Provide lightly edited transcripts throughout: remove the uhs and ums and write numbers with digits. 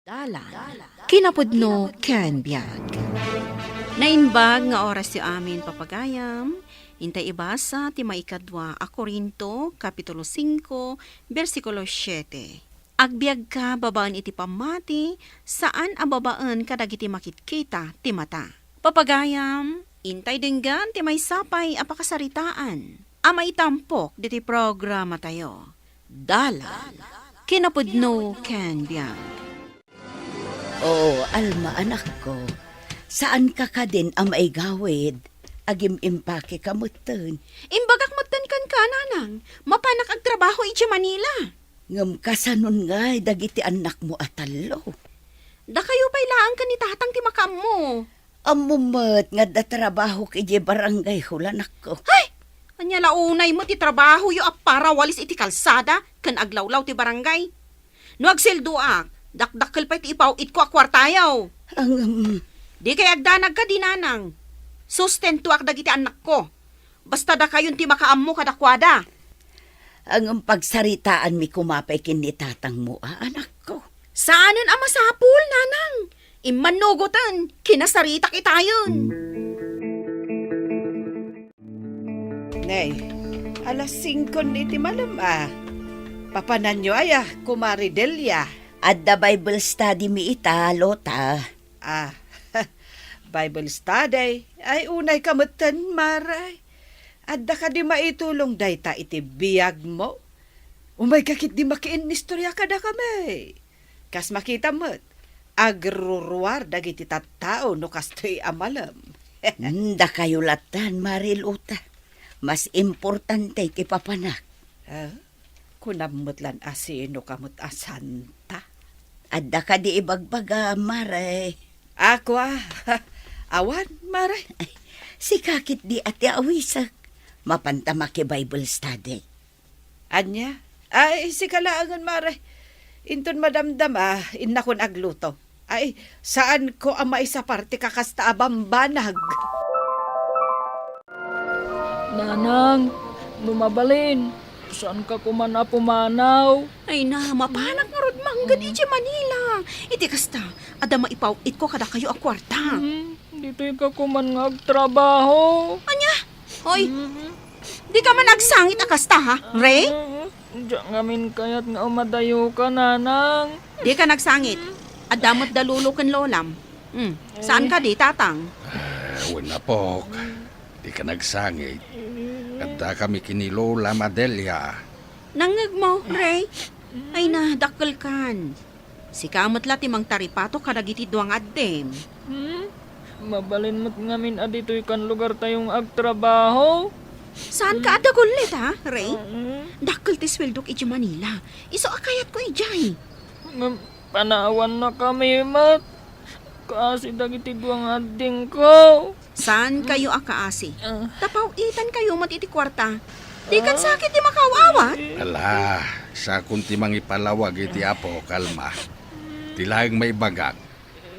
Dalan, kinapudno ken biag. Nainbag nga oras yu amin papagayam, intay ibasa ti maikadwa a Korinto, Kapitulo 5, versikulo 7. Agbiag ka babaan iti pamati, saan ababaan kadagiti makitkita ti mata. Papagayam, intay dinggan ti may sapay apakasaritaan. Amay tampok diti programa tayo. Dalan, kinapudno ken biag. Oo, Alma, anak ko. Saan ka din ang maigawid? Agim impake kamutan. Imbagak magtankan ka, nanang. Mapanak ag trabaho iti Manila. Ngam kasanon nga, dagiti anak mo atalo. Da kayo pa'y laang ka ni tatang ti makam mo. Amumat nga da trabaho kiji barangay hulan ako. Ay! Anya launay mo ti trabaho yu para walis iti kalsada kan aglawlaw ti barangay. No agsilduak, dakdakkel pa iti ipaw it ko akwartayaw. Ang Di kay agdanag ka dinanang. Sustento ak dagiti anak ko. Basta da kayon ti makaam mo kadakwada. ang pagsaritaan mi kumapay kini tatang mo, anak ko. Saanan ang masapul, nanang? Imanugutan, kinasarita kitayon. Nay, alas 5 iti malam Papanan nyo kumari Delia. At the Bible study mi ita, Lota. Bible study. Ay unay kamutan, maray. Adda ka di maitulong dayta iti biyag mo. Umay kakit di makiin istorya ka da kami. Kas makita mo't, agruruar dagiti tattao no kastoy amalam. Da kayo latan, Marilota. Mas importante ti papanak. Kunamot lan asino kamot asanta. Adda ka di ibagbaga, Maray. Ako awan, maray. Si kakit di ati awisak. Mapantama ki Bible study. Anya? Ay, si kalaangan, maray. Inton madamdam, inakon agluto. Ay, saan ko ang maisa parte kakasta abambanag? Nanang, lumabalin. Saan ka kumana pumanaw? Ay na, mapanak nga rod manggad iti Manila. Iti kasta, ada maipaw it ko kada kayo akwarta. Dito'y ka kuman nga agtrabaho. Anya? Hoy, di ka man nagsangit akasta ha, Ray? Diyan ngamin kaya't nga umadayo ka, nanang. Di ka nagsangit. Adamot dalulo ken lolam. Saan ka di, tatang? Wala po. Di ka nagsangit. Kada kami kinilola Madelia. Nangag mo, Ray? Ay na, dakkel kan. Si kamot la timang taripato kadagiti duang addem. Mabalin mo't ngamin adito'y kan lugar tayong agtrabaho. Saan ka adagulit ha, Ray? Dakkel ti sweldok iti Manila. Iso akayat ko ijay. Panawan na kami, mat. Kasi dagiti duang ading ko. Saan kayo akaasi? Tapaw-itan kayo mat iti kwarta. Di kan sakit di makawawat. Ala, sa kuntimang ipalawag iti apo, kalma. Tilaing may bagak.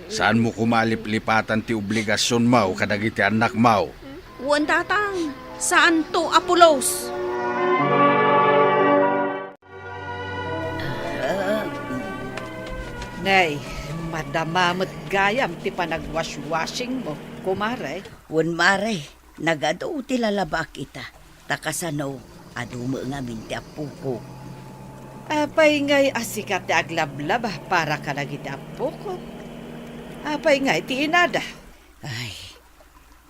Saan mo kumalip-lipatan ti obligasyon mo kadagiti anak mo? Uwan tatang, saan to Apolos? Nay, madamamot gayam ti panagwash-washing mo, kumaray. Wan Maray, nagado ti lalaba kita. Takasano, adumo nga minti apuko. Apay ngay asikat ti aglablaba para ka nagiti apo ko. Apay ngay ti inada. Ay,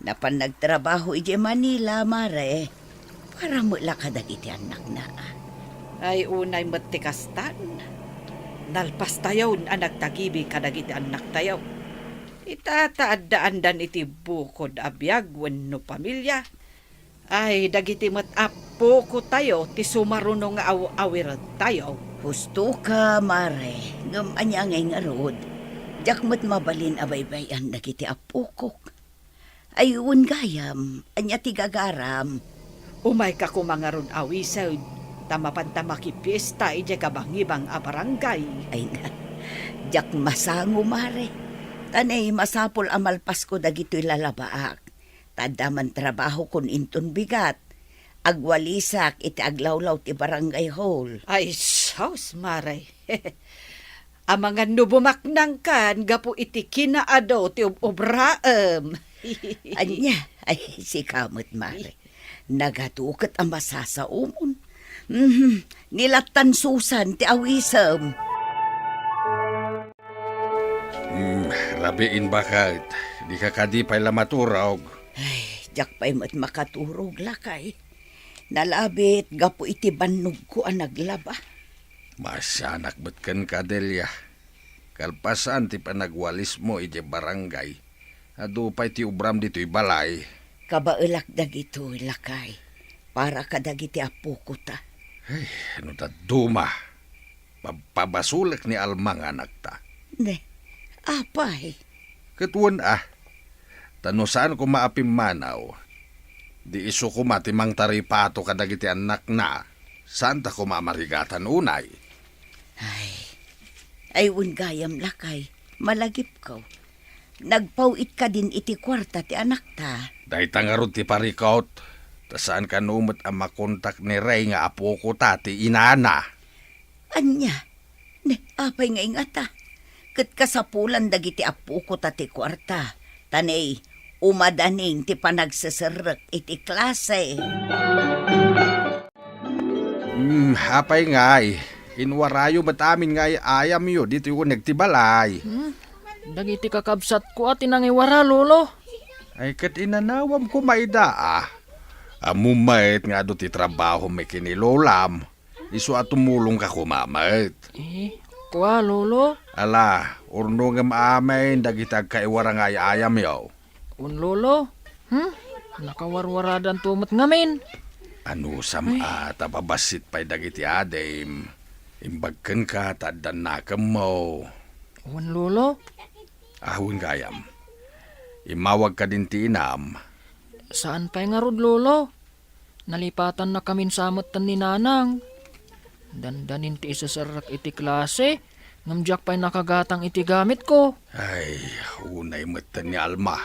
napan nagtrabaho iti Manila, Maray. Para mula ka dagiti anak na. Ay unay matikastan. Nalpas tayo ang nagtagibi ka nagiti anak tayo. Itataadaan iti bukod abiyag wenno pamilya. Ay dagiti mat apo ko tayo ti sumaruno nga awir tayo. Husto ka, Maray. Ngam anya ngay nga rod. Jakmat mabalin abaybayan dagiti apukok. Ayun gayam, anya ti gagaram. Umay ka kumangaron awisaw. Tamapantama ki pista ije kabangibang a barangay. Ay nga, jak masango, Maray. Tanay masapol amalpas ko dagito'y lalabaak. Tadaman trabaho kun inton bigat. Agwalisak iti aglawlaw ti barangay hall. Ay, sos, maray. Ang mga nubumaknang kan, gapo iti kinaado ti obraem. Anya, ay si kamot mare. Nagadukat ang masasaumon. Nilatan susan ti awisam. Rabiin bakit? Di ka kadipay lamaturaw. Ay, jak pa'y mat makaturog lakay. Nalabit, gapo iti bannog ko ang naglaba. Masyanak ba't kan kadelya? Kalpasan ti panagwalis mo iti barangay. Adupay ti ubram dito'y balay. Kabailak dagito lakay. Para kadagiti apo ko ta. Ay, ano ta duma? Pabasulak ni Almang anak ta. Ne, apay. Katuan tano saan ko maapim manaw? Di iso ko matimang taripato kadagiti anak na. Saan ta ko mamarigatan unay? Ay, gayam lakay. Malagip ko. Nagpauit ka din iti kwarta ti anak ta. Dahi tangarod ti parikaut. Ta saan ka numot ang makontak ni Ray nga apo ko ti inana? Anya, ne, apay nga ingata. Kat kasapulan dagiti apo ko ti kwarta. Tanay, umadaning ti panagsasarak iti klase. Hapay ngay. Inwarayo ba't amin ngay ayam yo dito yung nagtibalay. Dagiti kakabsat ko at inangiwara, lolo. Ay kat inanawam ko maida Amumait nga do ti trabaho may kinilolam. Iso at tumulong ka kumamait. Kuha, lolo. Ala, urno nga maamay dagitag kaiwara ngay ayam yo. Un, lolo. Nakawarwaradan tumat ngamin. Ano tapabasit pa'y dagiti adim. Imbagkan ka tadan nakam mo. Un, lolo. Ahun gayam. Imawag ka din ti inam. Saan pa'y nga rod, lolo? Nalipatan na kamin samot tan ni nanang. Dandanin ti isasarak iti klase. Ngamjak pa'y nakagatang iti gamit ko. Ay, unay matan ni Alma.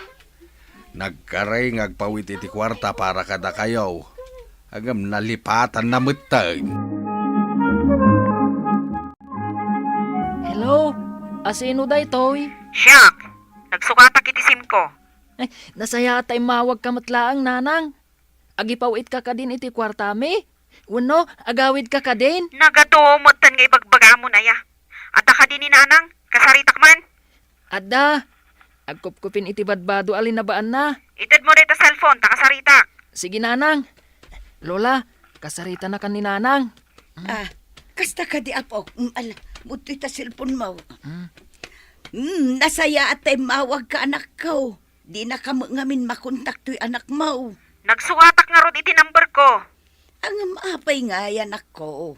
Nagkaray ngagpawit iti kwarta para kada kayaw. Agam nalipatan na matan. Hello? Asino day, toy? Siyak! Nagsukatak iti SIM ko. Ay, nasaya tay mawag ka matlaang, nanang. Agipawit ka ka din iti kwartami. Wano, agawid ka ka din. Nagatumot nga ibagbaga mo na ya. At ka din ni nanang, kasaritak man. Adda, agkupkupin iti badbado alin na baan na. Itad mo rito cellphone, takasaritak. Sige, nanang. Lola, kasarita na ka ni nanang. Kasta ka di apo. Buti ta cellphone mo. Nasaya at ay mawag ka anak ko. Di na ka ngamin makontak to'y anak mo. Nagsukatak nga rod iti number ko. Ang maapay nga yan ako.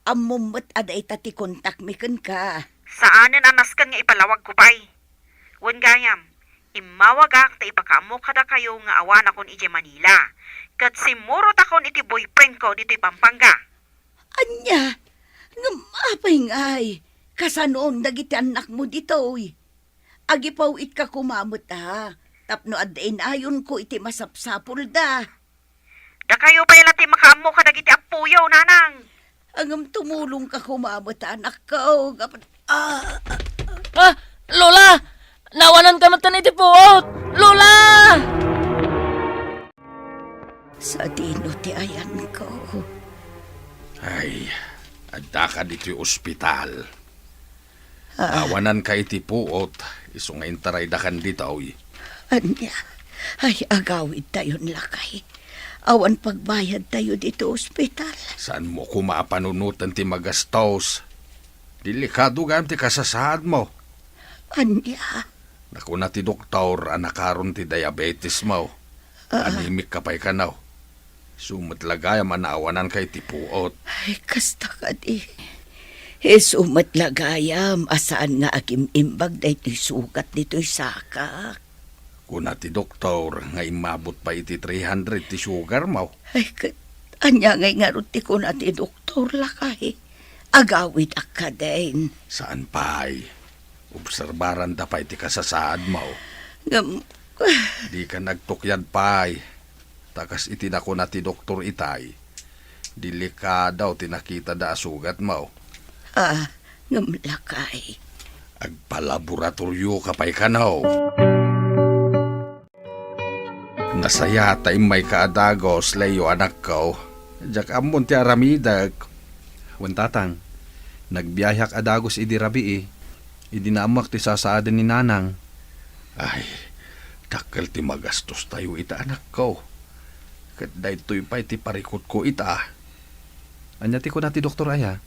Amumot aday tati kontak mikan ka. Saanan anaskan nga ipalawag ko pa'y. Wan gayam, imawagak ta ipakamo kada kayo nga awan akon iti Manila. Kat simurot akon iti boyfriend ko dito Pampanga. Anya, nga maapay nga ay. Kasanoon dagiti anak mo dito. Agipaw it ka kumamot Tapno adain ayon ko iti masapsapul da. Da kayo pa'y lati makamo ka dagiti apuyaw, nanang. Angam tumulong ka kumamot anak ko. Lola! Nawanan ka matan iti puot! Lola! Sa dino ti ayan ko. Ay, adda ka dito'y ospital. Awanan ka iti puot. Iso nga intaray da kan dito. Anya, ay agawid tayo lakay. Awan pagbayad tayo dito ospital. Saan mo kumapanunutan ti magastos? Delikado gam ti kasasahad mo. Anya, Naku na ti doktor, anakaron ti diabetes mo. Anemic ka pa'y kanaw. Sumatlagay manawanan kay ti puot. ay kasta ka di. Sumatlagayam, asaan nga akim imbag da ito'y sugat nito'y sakak. Kuna ti doktor, nga imabot pa iti 300 ti sugar mo. Ay, anya ngay nga ruti ko na ti doktor lakay. Agawid ka din. Saan pa'y? Obserbaran da pa'y ti kasasahad mo. Di ka nagtukyad pa'y. Takas itinako na ti doktor itay. Delikadaw tinakita da sugat mo. Ngam lakay. Agpalaboratoryo ka pa'y kanaw. Nasaya tayo may kaadagos, layo anak ko. Diyak amon ti aramidag. Tatang, nagbiyayak adagos idi rabi Idi naamak ti sasaadan ni nanang. Ay, dakkel ti magastos tayo ita anak ko. Kat daytoy pa iti parikot ko ita. Anya ti ko na ti doktor aya.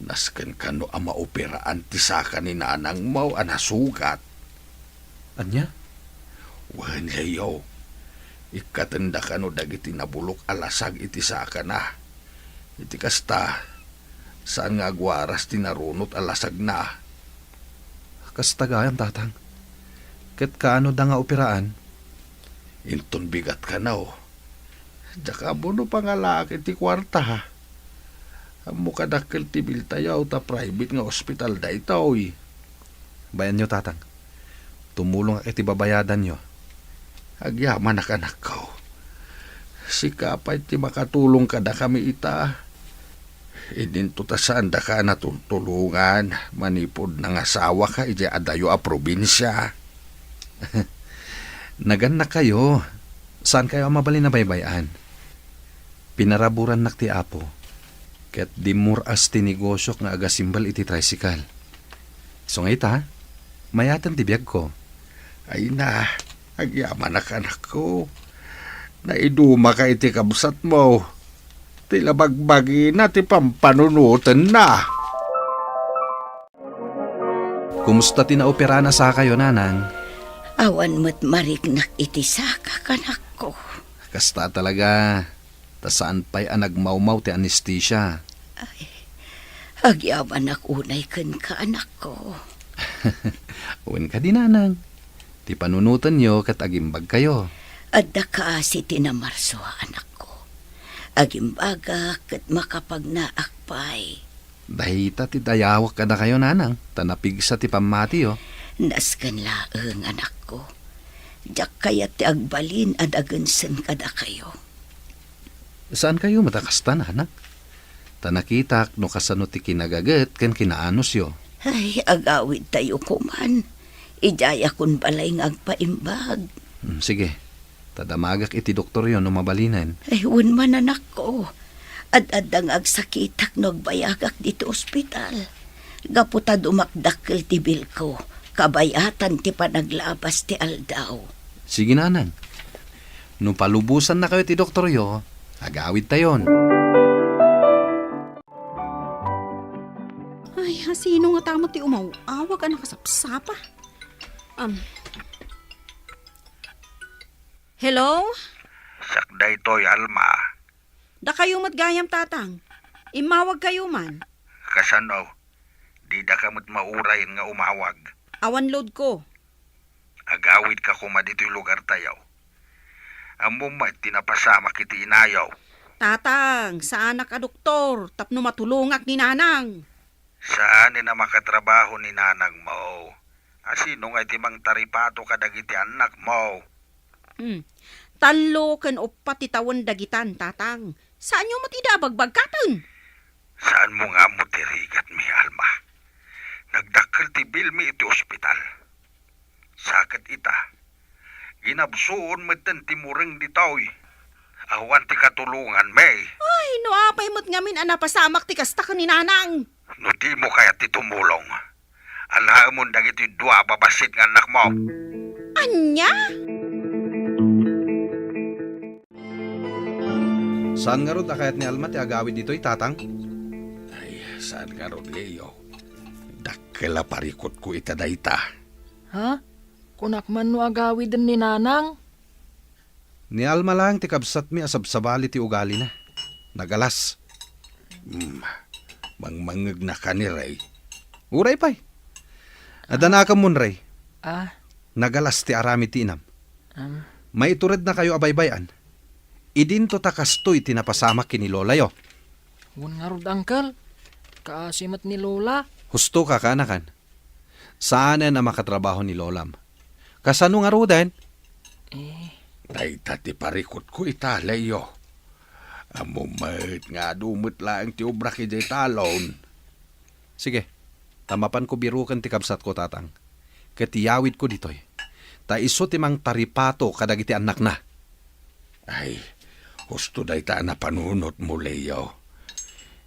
Nasken kano ang maoperaan ti saka ni nanang mo anasugat. Anya? Wan layo. Ikatanda kano dagiti nabulok alasag iti saka na. Iti kasta, saan nga agwaras tinarunot alasag na. Kastagayan, tatang. Ket kaano da nga operaan? Inton bigat ka na o. Daka bono pangalaki ti kwarta ha. Amo kadakkel ti biltayaw ta private nga ospital da itaw. Bayan nyo, tatang. Tumulong iti babayadan nyo. Agyaman anak ko. Sikapay ti makatulong kada kami ita. Idinto ta saan da ka natutulungan. Manipod ng asawa ka iti adayo a probinsya. Nagan na kayo. Saan kayo ang mabali na baybayan? Pinaraburan nak ti apo. Ket dimur as ti negosyo nga agasimbal iti tricycle. So nga ita, mayatan ti biyag ko. Ay na, agyaman anak ko. Naiduma ka iti kabsat mo. Tila bagbagi na ti pampanunutan na. Kumusta tinaopera na sa kayo, nanang? Awan mo't marignak iti saka kanak ko. Kasta talaga. Ta saan pa'y anagmaumaw ti anesthesia. Agyaman unay ken ka anak ko. Uwan ka din, nanang. Ti panunutan nyo kat agimbag kayo. Adda ka si tinamarso anak ko. Agimbaga ket makapagnaakpay. Dahita ti dayawak ka na kayo, nanang. Tanapig sa ti pamati, Naskan laeng anak ko. Diyak kaya ti agbalin at agansen kada kayo. Saan kayo matakasta, nanak? Tanakitak no kasano ti kinagaget ken kinaanos yo. Ay, agawid tayo kuman. Ijaya kun balay ng agpaimbag. Sige, tadamagak iti doktor yon no mabalinan. Ay, man anak ko. Ad-adang agsakitak no agbayagak dito ospital. Gaputa dumakdakkel ti bil ko. Kabayatan ti panaglabas ti aldaw. Sige, nanang. No palubusan na kayo ti doktor yo, agawid tayon. Ay, sino nga tamo ti umawawag ka nakasapsapa? Hello? Sakday to'y Alma. Da kayo matgayam tatang. Imawag kayo man. Kasano? Di da kamot maurayin nga umawag. Awan load ko. Agawid ka kuma dito'y lugar tayaw. Amo ma tinapasama kiti inayaw. Tatang, saan ka doktor? Tapno matulungak ni nanang. Saan na makatrabaho ni nanang mo? Asino nga timang taripato kadagiti anak mo? Talo ken upat titawan dagitan, tatang. Saan nyo matidabag katan? Saan mo nga mo tirigat mi, Alma? Nagdakkel ti bil mi iti ospital. Sakit ita. Ginabsuon metten ti mureng ditoy. Awan ti katulungan, may. Ay, no apay mo't ngamin anapasamak ti kasta ka ni nanang. No di mo kaya ti tumulong. Alaamon dagiti dua babasit nga anak mo. Anya? Saan nga rod akayat ni Alma ti agawid dito'y tatang? Ay, saan nga ron, Leo? Dakkel parikot ko ita dayta. Ha? Kunak man no agawid ni nanang? Ni Alma lang ti kabsat mi asabsabali ti ugali na. Nagalas. Mangmangag na ka ni Ray. Uray pa'y. Adana ka mun, Ray. Nagalas ti arami ti inam. May itured na kayo abaybayan. Idinto takastoy tinapasamak kini Lola yo. Wan nga rod, angkel. Kaasimat ni Lola. Husto ka kanakan. Saan na makatrabaho ni Lolam? Kasano nga rodan? Dayta ti parikot ko ita, Leo. Amo mat nga dumot lang ti obra ki jay talon. Sige, Tamapan ko birukan ti kabsat ko tatang. Katiyawid ko ditoy. Ta iso timang taripato kadagiti anak na. Ay, husto day ta na panunot mo, Leo.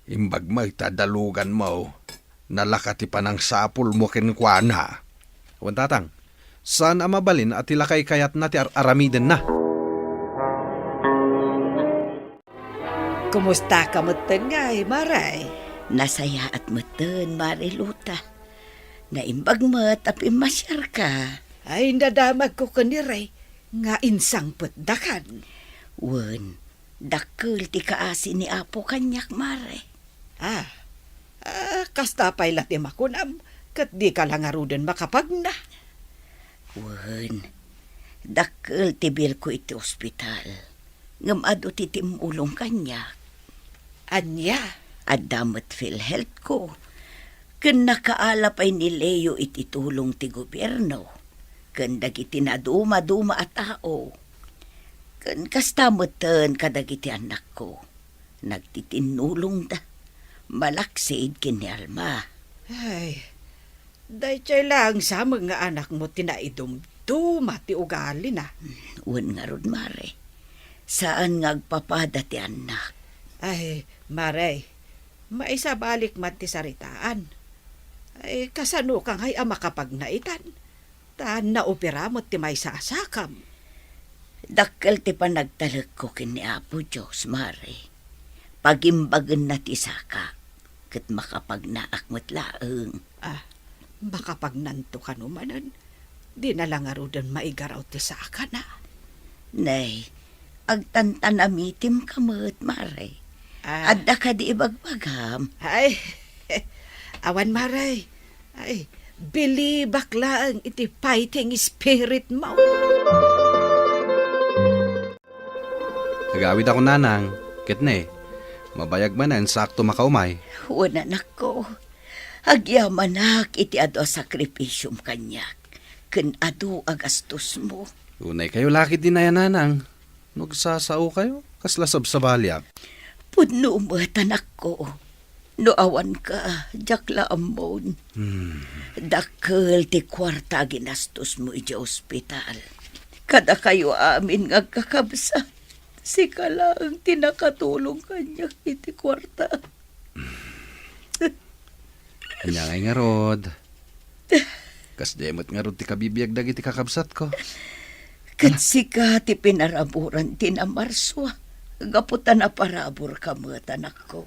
Imbag may tadalugan mo, nalakati pa ng sapul mo kinkwana. Wan tatang, saan amabalin at ilakay kayat na ti aramiden na? Kumusta ka mutan nga maray? Nasaya at meten, Mariluta. Naimbag mo tapi masyar ka. Ay, nadamag ko kaniray, nga insang putdakan. Wen, dakkel ti kaasi ni Apo kanyak, Mare. Kasta pa'y lati makunam, kat di ka lang arudan makapagna. Wen, dakkel ti bil ko iti ospital. Ngam ado ti timulong kanyak. Anya? Adamat PhilHealth ko. Ken nakaalap ay ni Leo iti tulong ti gobyerno. Ken dagiti na duma-duma a tao. Ken kastameten kadagiti anak ko. Nagtitinulong da. Malaksid kini Alma. Ay, dahil lang sa mga anak mo tinaidum-duma ti ugali na. Wen nga rod, Mare. Saan ngagpapada ti anak? Ay, Maray, maisabalik man ti saritaan. Ay, kasano kang ay makapagnaitan. Taan na opera mo ti may sasakam. Dakkel ti panagtalag ko kini Apo Diyos, Mare. Pagimbagan na ti saka, kat makapagnaak mo't laeng. Makapagnanto ka numanan. Di na lang arudan maigaraw ti saka na. Nay, agtantanamitim kamot, Mare. Adda ka di ibagbagam. Ay, awan Maray. Ay, bilibak lang iti fighting spirit mo. Nagawid ako nanang, kitne. Mabayag manan sakto makaumay. Wala na ko. Agyamanak iti ado sakripisyum kanyak. Ken ado agastos mo. Unay kayo lakit din na yan nanang. Nagsasao kayo, kaslasab sa balyak. Puno mo tanak ko. Noawan ka, jakla amon. Dakkel ti kwarta ginastos mo iti ospital. Kada kayo amin nga kakabsat. Sika lang tinakatulong kanya iti kwarta. Kanya ngay nga rod. Kas demot nga rod ti kabibiyag dagi ti kakabsat ko. Kat sika ti pinaraburan ti na Marswa. Gaputan na parabur ka mga tanak ko.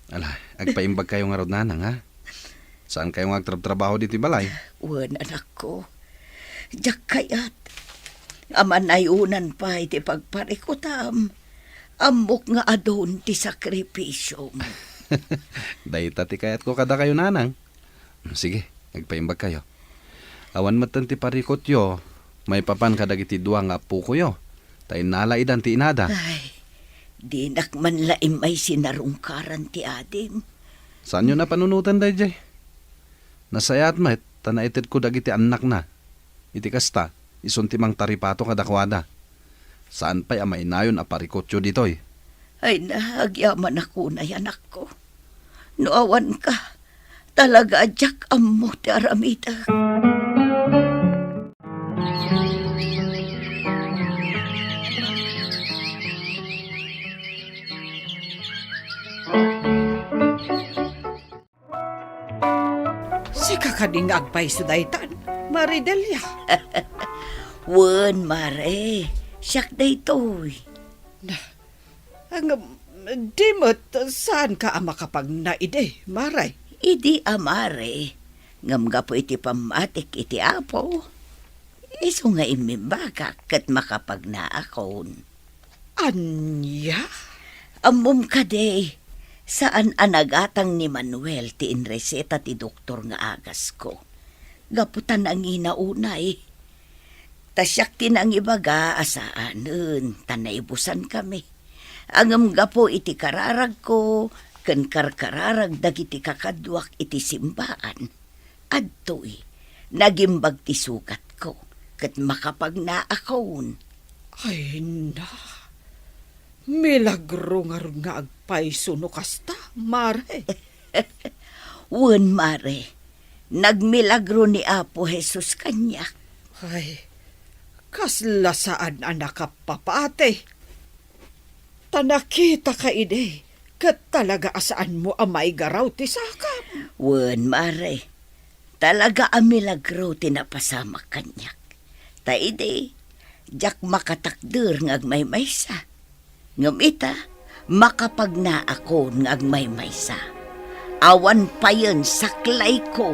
Ala, agpaimbag kayo nga rod nanang ha? Saan kayo nga agtrabaho dito balay? Wan anak ko. Diyak kayat. Amanayunan pa iti pagparikutam. Amok nga adon ti sakripisyo mo. Dahita ti kayat ko kada kayo nanang. Sige, agpaimbag kayo. Awan matan ti parikot yo. May papan kadagiti duwa nga puko yo. Tay nalaidan ti inada. Ay, di nakman laim ay sinarungkaran ti adim. Saan nyo na panunutan dayjay? Nasayat met, tanaited ko dagiti anak na. Iti kasta, isuntimang taripato kadakwada. Saan pa'y amay nayon aparikotyo ditoy? Ay nahagyaman ako na anak ko. Noawan ka, talaga adyak amo ti aramida. Sika ka ding agpay sudaytan, Maridelia. Wen, Mare, siyak da ito'y. Di mo't saan ka makapag naide, Maray? Idi amare, ngam nga po iti pamatik iti apo. Iso nga imimbaga kat makapag naakon. Anya? Amom ka de, saan anagatang ni Manuel ti inreseta ti doktor nga agas ko. Gaputan ang inaunay. Tasyak tinang ibaga asaanen, tanaibusan kami. Angam gapo iti kararag ko, ken karkararag dagiti kakadwak iti simbaan. Adtoy, nagimbag ti sukat ko, ket makapagnaakon. Ay na, milagro nga rin nga agpay suno kasta, Maray. Wen mare, nagmilagro ni Apo Jesus kanya. Ay, kasla saan anak ka papate. Tanakita ka ide, kat talaga asaan mo amay garaw ti sakam. Wen mare, talaga ang milagro tinapasama kanyak. Taide, jak makatakder ngag may maysa. Ngamita, makapagna ako ngag may maysa. Awan pa yun saklay ko.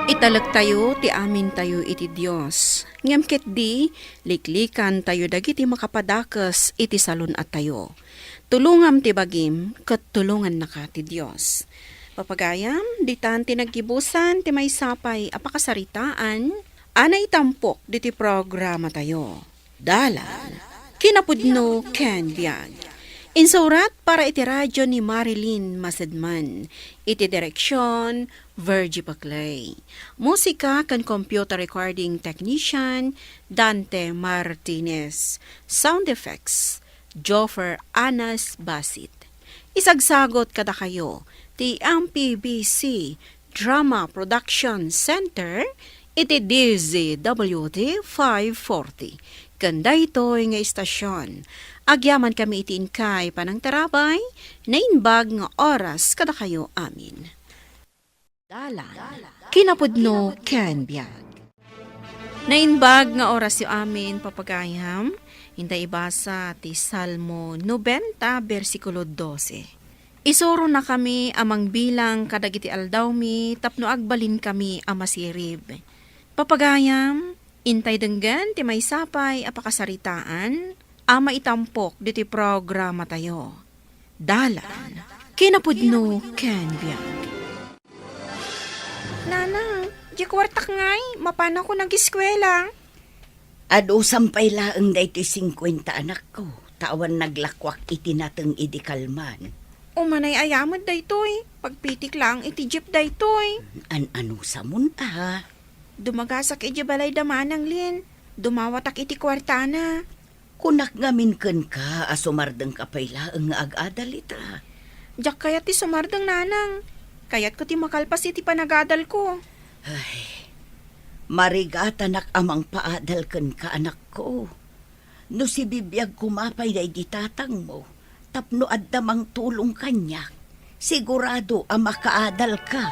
Italag tayo, ti amin tayo iti Diyos. Ngam ket di, liklikan tayo dagiti makapadakas iti salon at tayo. Tulungam ti bagim, ket tulungan na ka ti Diyos. Papagayam, ditan ti naggibusan, ti may sapay, apakasaritaan, anay tampok diti programa tayo. Dalan, kinapudno ken biag. Insurat para iti radyo ni Marilyn Masedman. Iti direksyon, Virgie Paclay. Musika kan computer recording technician, Dante Martinez. Sound effects, Joffer Anas Basit. Isagsagot kada kayo, ti MPBC Drama Production Center, iti DZWD 540. Kanda ito'y nga istasyon. Agyaman kami itiin kay panang tarabay, nainbag nga oras kada kayo amin. Dalan, kinapudno ken biag. Nainbag nga oras yu amin papagayam, hintay ibasa ti Salmo 90 versikulo 12. Isuro na kami amang bilang kadagiti aldawmi tapno agbalin kami amasirib. Papagayam, intay denggan ti may sapay apakasaritaan, ama itampok diti programa tayo. Dalan, kinapudno ken biag. Nana, di kwartak ngay, mapana ko nag-eskwela. Ado sampay laeng da iti 50 anak ko. Tawan naglakwak iti nateng idikalman. Umanay ayamad daytoy, pagpitik lang iti jeep daytoy. Ano sa munta? Dumagasak iti balay damanang lin, dumawatak iti kwartana. Kunak ngamin ken ka, asumardeng kapay laeng nga ag-adalita. Diyak kayat ti sumardeng nanang, kayat ko ti makalpas iti panagadal ko. Ay, marigatanak amang paadal ken ka anak ko. No si bibiyag kumapay na iditatang mo, tapno addamang tulong kanya, sigurado ang makaadal ka.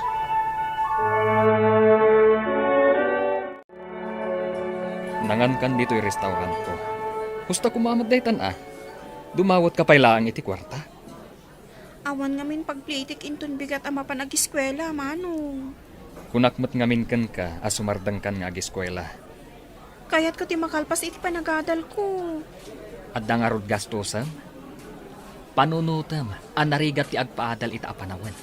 Nangankan dito'y restaurant ko. Gusto kumamag daytan Dumawat ka pailaang iti kwarta. Awan ngamin pagplitik inton bigat ama pa nag-eskwela, manong. Kunakmat ngamin kan ka, asumardang kan nga agiskwela. Kayat ko ti makalpas iti panagadal ko. At dangarod gastosan, panunutam, anarigat ti agpaadal ita apanawan.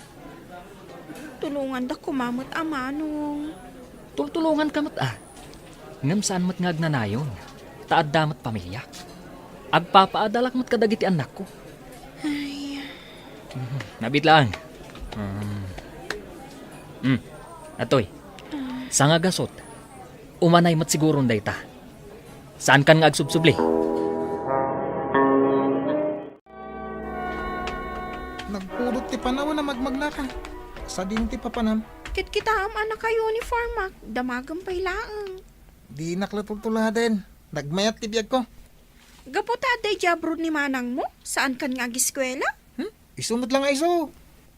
Tulungan da kumamot amanong. Tultulungan ka mat Ngam saan mat nga agnanayon, taad damat pamilya. Agpapaadalak mat kadagiti anak ko. Ay, Nabit lang. Atoy, sanga gasot, umanay mat siguron dayta. Saan kan nga agsubsubli? Nagpulot ti panaw na magmagnaka. Sa din ti papanam. kit kita anak ka uniform damagam pailaang. Di naklatultuladen. Nagmayat ti biyag ko. Gaputa day jabrod ni manang mo? Saan kan nga giskwela? Isunod lang iso.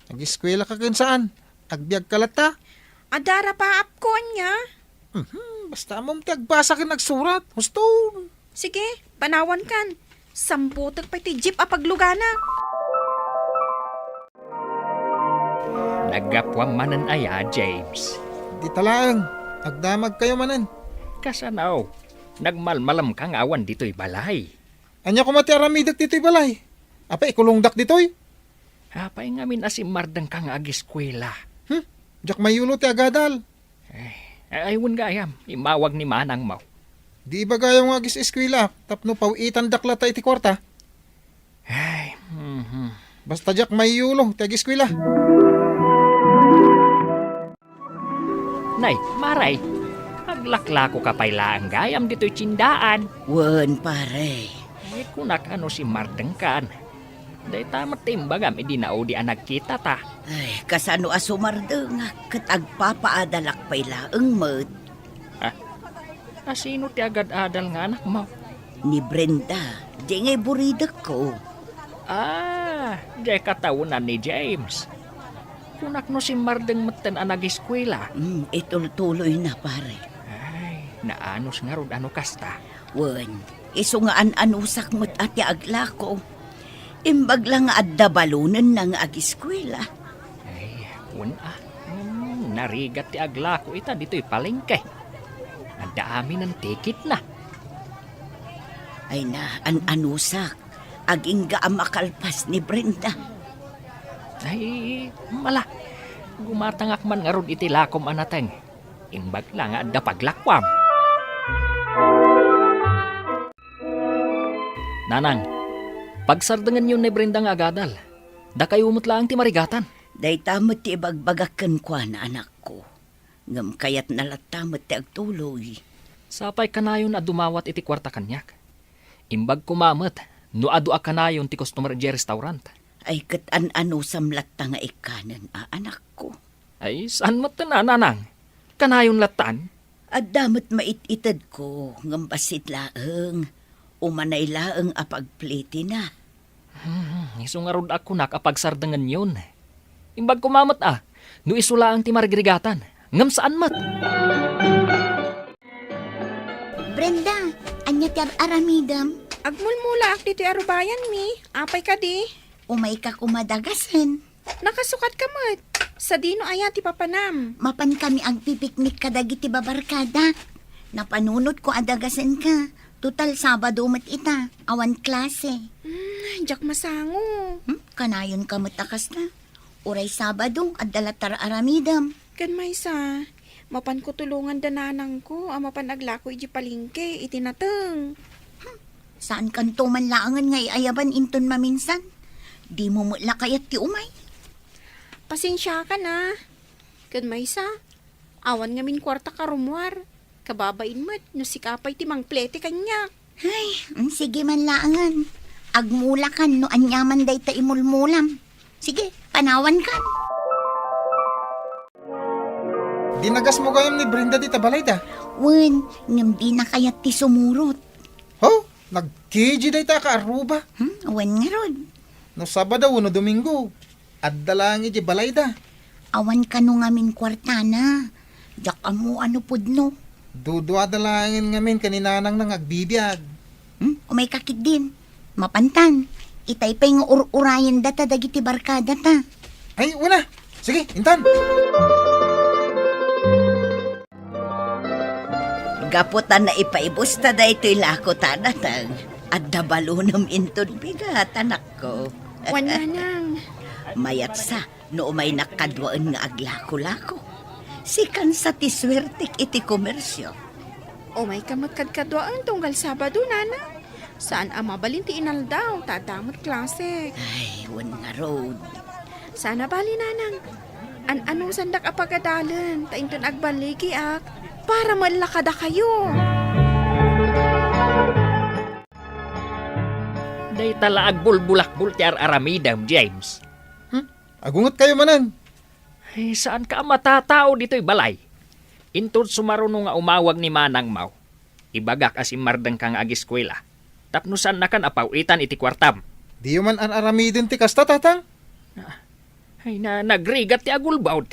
Nag-eskwela ka kun saan. Agbyag kalata. Adara pa apko niya. Basta mong tagbasa ka nagsurat. Husto. Sige, panawan kan. Samputak pa ti jeep apaglugana. Nagapwam manan aya, James. Di talaang. Agdamag kayo manan. Kasanaw, nagmalmalam kang awan dito'y balay. Anya ko mati aramidak dito'y balay. Apa ikulungdak dito'y. Apay ngamin asimardang kang agiskwela. Diyak mayulo ti agadal. Aywan gayam, imawag ni manang mo. Di ba gayong agis eskwela. Tapno pawitan dakla ta iti kwarta. Ay, Basta diyak mayulo ti agis eskwela. Nay, maray, aglaklako ka pailaang gayam dito'y tsindaan. Wen pare. Kunak ano si Mardeng kan. Day tamat timbagam, idinao di anak kita ta. Ay, kasano asumarda nga katagpapaadalak pa'y laang mat. Sino ti agad-adal nga anak mo? Ni Brenda, di ngay buridak ko. Di katawunan ni James. Kunak no si Mardeng meten anag eskwela. Ituloy na pare. Ay, naanos nga rod ano kasta. Wen, iso nga anusak mo't ati agla ko. Imbag lang nga adda balunan ng agiskwela. Ay, narigat ti agla ko ita dito'y palengke. Ang dami ng ticket na. Ay na, anusak. Aging makalpas ni Brenda. Ay, mala. Gumatangak man nga rod iti lakom anateng. Imbag lang nga adda paglakwam. Nanang, pagsardangan yun ni Brenda nga agadal. Da kayo umutlaang ti marigatan. Day tamot ti ibagbagakan kwa na anak ko. Ngam kayat nalatamot ti agtuloy. Sapay kanayon na dumawat iti kwarta kanyak. Imbag kumamat, no adu a kanayon ti customer di restaurant. Ay ano samlat nga ikanan anak ko. Ay, saan mo na, nanang? Kanayon latan? At damot maititad ko, ngam basit laeng. Umanay laeng apagpliti na. Isungarod ako nakapagsardangan yun. Imbag kumamat no isula ang ti marigrigatan. Ngam saan mat? Brenda, anya ti aramidam. Agmulmula ak dito arubayan mi. Apay ka di. Umay ka kumadagasan. Nakasukat ka mat. Sa dino aya ti papanam. Mapan kami ang pipiknik kadagi ti babarkada. Napanunot ko adagasan ka. Total Sabado mat ita. Awan klase. Diyak masango. Kanayon ka matakas na. Uray Sabado at dalatar aramidam. Kan may sa. Mapan ko tulungan dananang ko. Mapan aglako iji palingke. Itinateng. Saan kan tumanlaangan ngay ayaban inton maminsan? Di mo mula kayat ti umay. Pasensya ka na. Kan may sa. Awan ngamin kwarta karumwar. Kababain mat. No si kapay timang plete kanya. Ay, sige man laangan. Agmula kan no anyaman day ta imulmulam. Sige, panawan kan. Dinagas mo gayam ni Brenda di tabalay da. Wen, ngam di na kayat ti sumurot. Oh, nag-KG day ta ka aruba. Wen nga rod. No Sabado no Domingo. Adda lang iji balay da. Awan ka no ngamin kwarta na. Jak amo ano pudno. Dudwa dalangin ngamin kaninanang nang agbibiyag. Umay kakit din. Mapantan. Itay pa yung urayan data dagiti barkada ta. Ay, wala. Sige, intan. Gaputan na ipaibusta da ito'y lako tanatang. At dabalunam inton bigat, anak ko. Wan nanang. Mayat sa, no may nakadwaan nga aglako-lako. Sikan sa tiswertik iti komersyo. O may kamat-kadkadwaan tunggal Sabado, nana. Saan mabalin ti inal daw, tadamot klase. Ay, wan nga road. Sana bali, nanang. Anong sandak apagadalan, tainton agbaligi ak, para malakada kayo. Day tala agbulbulakbul ti aramidam, James. Agungot kayo manan. Ay, saan ka matatao dito'y balay? Intud sumaruno nga umawag ni Manang Mau. Ibagak asim mardang kang agiskwela. Tapnusan na kan apawitan iti kwartam. Di man an aramidin ti kasta tatang. Ay na nagrigat ti agulbaud.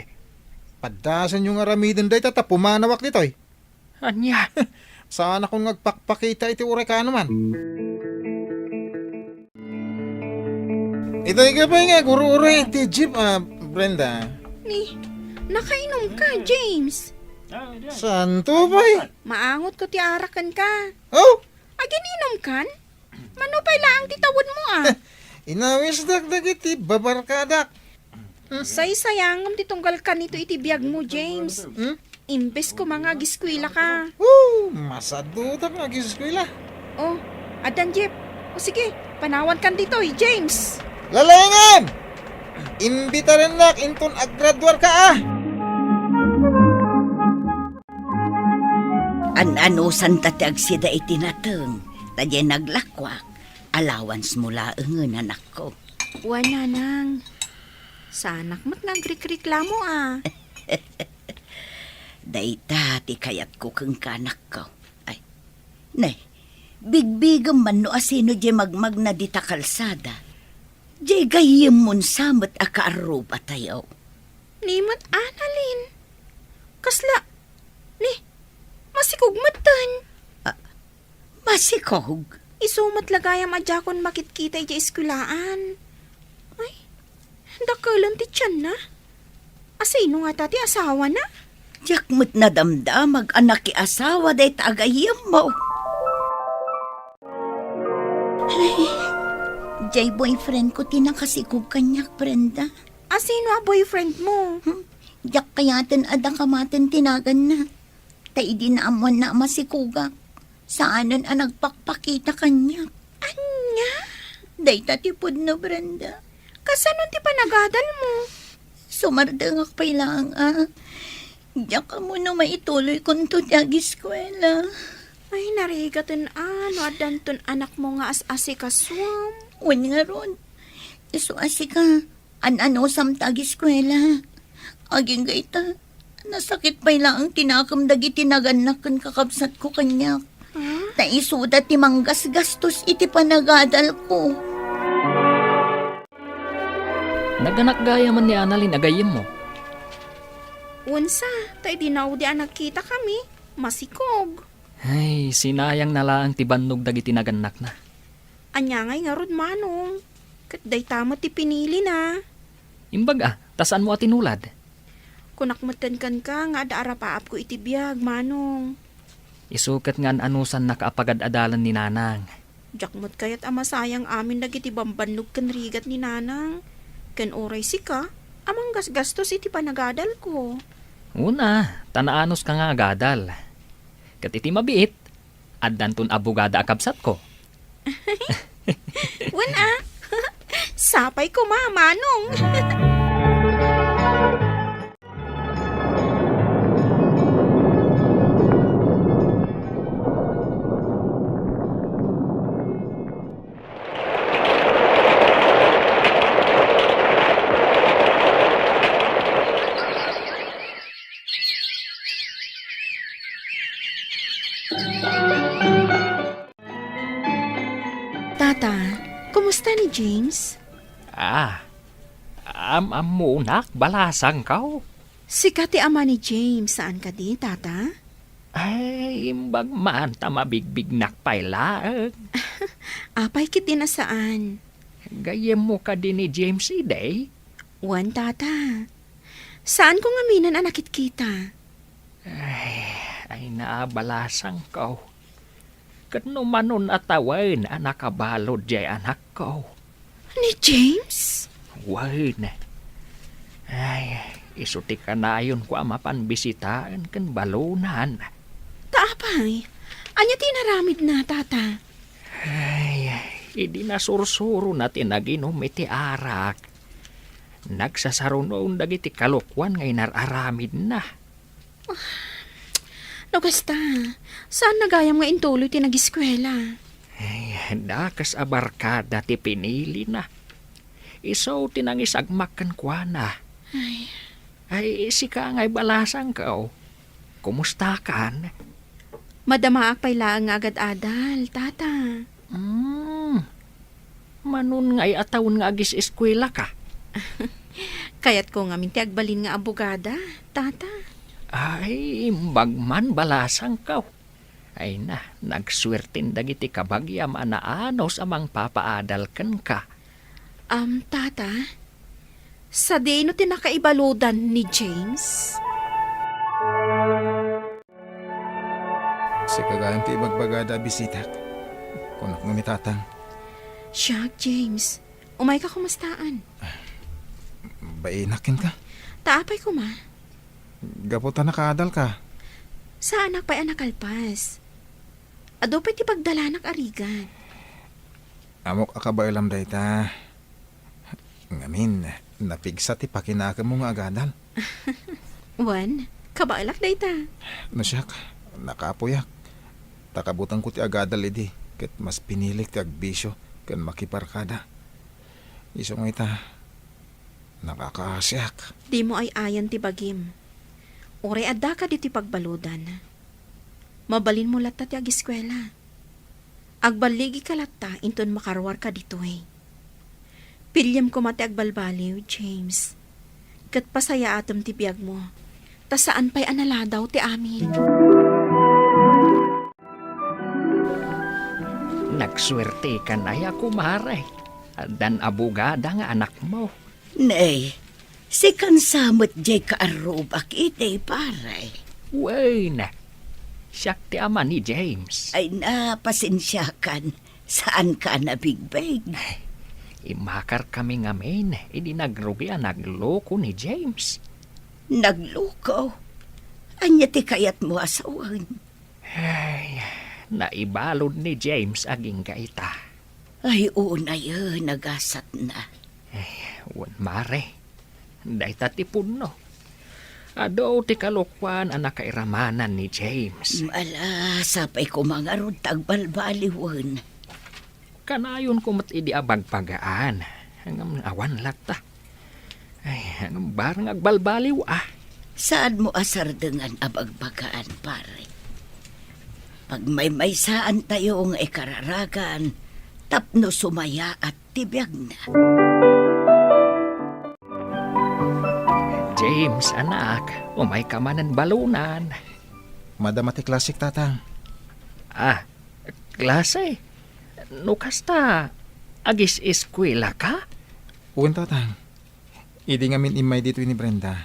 Padasan yung aramidin day tata pumanawak ditoy. Anya? Saan akong nagpakpakita iti uray ka naman. Ito ka pa nga, guru-uray iti jeep, Brenda. Ni, nakainom ka, James. Saan to ba? Maangot ko ti arakan ka. Oh! Agininom kan? Manupay lang titawad mo Inawis dagdag iti babarkadak. Say-sayangam ti tunggal ka nito iti biyag mo, James. Imbes ko mga giskwila ka. Masadutak nga giskwila. Oh, adan Jeep. O sige, panawan kan dito, James. Lalangan! Imbita rin nak, inton aggraduar ka Ano santa ti agsida itinateng. Tadya naglakwak. Allowance mula anak ko. Wala nang. Sa anak mo't nagreklamo ah. Dayta, ti kayat ko kang kanak ko. Ay, nay, bigbigam man no asino di magmag na di ta kalsada. Di gayim mon samot akaaruba tayo. Nimat analin. Kasla. Ni, masikugmatan. Masikog. Isumat lagayam adjakon makitkita iti eskulaan. Ay, dakalan ti tiyan na. Asino nga tati asawa na? Diyak mo't nadamdamag anak ki asawa day tagayim mo. Jay boyfriend ko tinakasikog kanyak, Brenda. Asino a boyfriend mo? Jak kayaten ada kamaten tinagan na. Taidi na amon na masikuga. Saanan ang nagpakpakita kanyak. Anya? Day tatipod na, Brenda. Kasanon ti panagadal mo? Sumardangak pa lang, Diyak ka mo na maituloy kung to eskwela. Ay, narigatan ano, adanton anak mo nga as-asi kaswam. Wan nga ron. Iso asi ka. Ano samtag eskwela. Aging gaita. Nasakit pa lang ang tinakam dagi tinaganak kan kakabsat ko kanyak. Naisuda ti manggas gastos iti panagadal ko. Naganak gaya man ni Annalyn agayem mo. Unsa, tay dinaw di anak kita kami. Masikog. Ay, sinayang nalaang tibannog dagiti naganak na. Anya ngay nga rod manong. Kat day tama ti pinili na. Imbag tasan mo atinulad. Kunakmatan kan ka nga ada arapaap ko iti biyag, manong. Isukat ngan anusan nakaapagad-adalan ni Nanang. Jakmot kayat amasayang amin dagiti bambannog kan rigat ni Nanang. Kan oray si ka, amang gasgastos iti panagadal ko. Una, tanaanos ka nga agadal. Kat iti mabiit, addanton abogada akabsat ko. Wana, sapay ko manong. Tata, kumusta ni James? Amunak, balasang kaw. Sikati ama ni James, saan ka di, tata? Ay, imbag man tamabigbig nakpailaag. Apay kit din na saan? Gayem mo ka din ni James iday. Wan, tata. Saan ko ngaminan anakit kita? Ay naabalasang kaw. Kano manon atawain anakabalod jay anak ko. Ni James? Wain. Ay, isuti ka na ayon ko amapan bisitaan kan balunan. Taapay, anya tinaramid na, tata. Ay, idi na sursuro na tinaginom iti arak. Nagsasarunoon dagiti kalokwan ngay nararamid na. No, basta, saan nagayam nga intuloy ti nag-eskwela? Ay, dakas abarkada ti pinili na. Iso tinangisagmakan kwa na. Ay, sika ngay balasang kao. Kumusta kan? Madamaak pay lang nga agad-adal, tata. Manun ngay atawon nga agis eskwela ka. Kayat ko nga minti agbalin nga abogada, tata. Ay, imbagman balasang kaw. Ay na, nagswertin dagiti kabagyam anaanos amang papaadal ken ka. Tata, sa dino tinakaibaludan ni James? Si kagayang ti ibagbagada bisitak. Kunak mo mitatang. Siya, James. Umay ka kumastaan. Bainakin ka. Taapay ko ma. Gaputa nakaadal ka. Sa anak pa'y anakalpas. Ado pa'y ti pagdalanak arigan. Amok akabailam dayta. Ngamin, napigsa ti pakinaka mo nga agadal. Wan, kabalak dayta. Nasyak, nakapuyak. Takabutang ko ti agadal idi. Kat mas pinilik ti agbisyo kan makiparkada. Iso nga ita. Nakakaasyak. Di mo ay ayan ti bagim. Ore adda ka diti pagbaludan. Mabalin mo latta ti agiskwela. Agbaligi ka latta inton makarwar ka dito eh. Pilyam ko mati agbalbaliw, James. Kat pasaya atom ti biyag mo. Ta saan pa'y analadaw ti amin. Nagswerte ka na ya kumare. Dan abugada nga anak mo. Nay, si kansamot jay kaarubak ite pare. Way na. Siyak ti ama ni James. Ay napasensyakan. Saan ka nabigbig? Imakar kami ngamin. Idi nagrugi nagloko ni James. Nagluko. Anya ti kayat mo asawan. Ay, naibalod ni James aging kaita. Ay una yun, nagasat na. Wan mare. Day tatipon no. Ado ti kalokwan ang nakairamanan ni James. Mala, sapay ko mga rod tagbalbaliwan. Kanayon ko mat idi abagpagaan. Hanggang awan lata. Ay, hanggang barang agbalbaliw Saan mo asar dengan abagbagaan, pare? Pag may saan tayo ng ikararagan, tapno sumaya at tibiyag na. James, anak, umay ka manan balunan. Madamati klasik tatang. Klase. Nukasta, agis eskwela ka? Uwan tatang. Idi ngamin imay dito ni Brenda.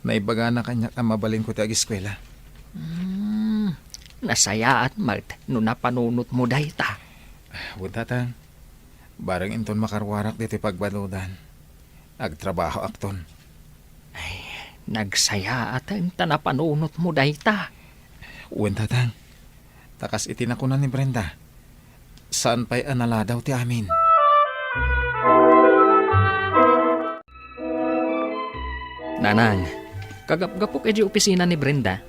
Naibaga na kanya ang mabalin ko ti agiskwela. Nasaya at mat, no napanunot mo dayta. Uwan tatang. Barang inton makarwarak dito pagbaludan. Agtrabaho akton. Nagsaya at napanunot mo dayta. Uwan tatang. Takas itinakunan ni Brenda. Saan pa'y analadaw ti amin? Nanang, kagapgapok di opisina ni Brenda.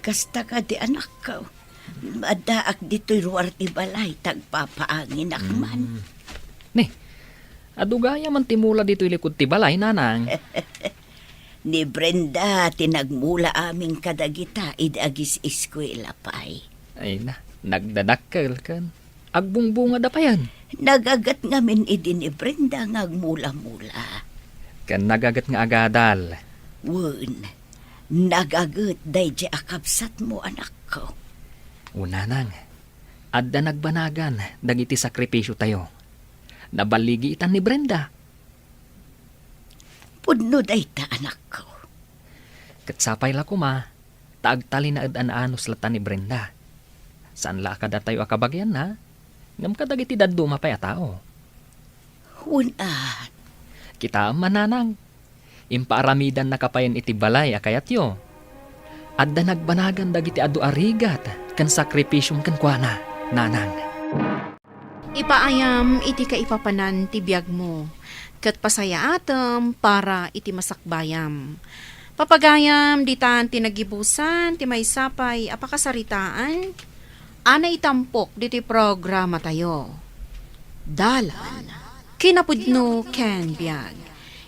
Kasta ka di anak ko. Madaak dito'y ruwar ti balay, tagpapaangin akman. Adugaya man timula dito likod ti balay, nanang. Ni Brenda, tinagmula aming kadagita, idagis eskwela pa'y. Ay na, nagdadakkel kan. Agbungbunga da pa yan. Nagagat ngamin idi ni Brenda ngagmula-mula. Kan nagagat nga agadal. Wun, nagagat day di akabsat mo anak ko. Una nang, adda nagbanagan, dagiti sakripisyo tayo. Nabaligi itan ni Brenda. Pudno day ta anak ko. Katsapay la ko ma, taagtali na anos lata ni Brenda. Saan la kada tayo akabagyan na? Ngam kadagiti daddo mapay a tao. Hunan. Kita mananang. Impaaramidan na kapayan iti balay akayat yo. Adda nagbanagan dagiti adu arigat kan sakripisyong kan kuana, nanang. Ipaayam iti kaipapanan ti biyag mo. Kat pasaya atem para iti masakbayam. Papagayam ditan tinagibusan ti may sapay apakasaritaan. Ana itampok diti programa tayo. Dalan. Kinapudno ken biag.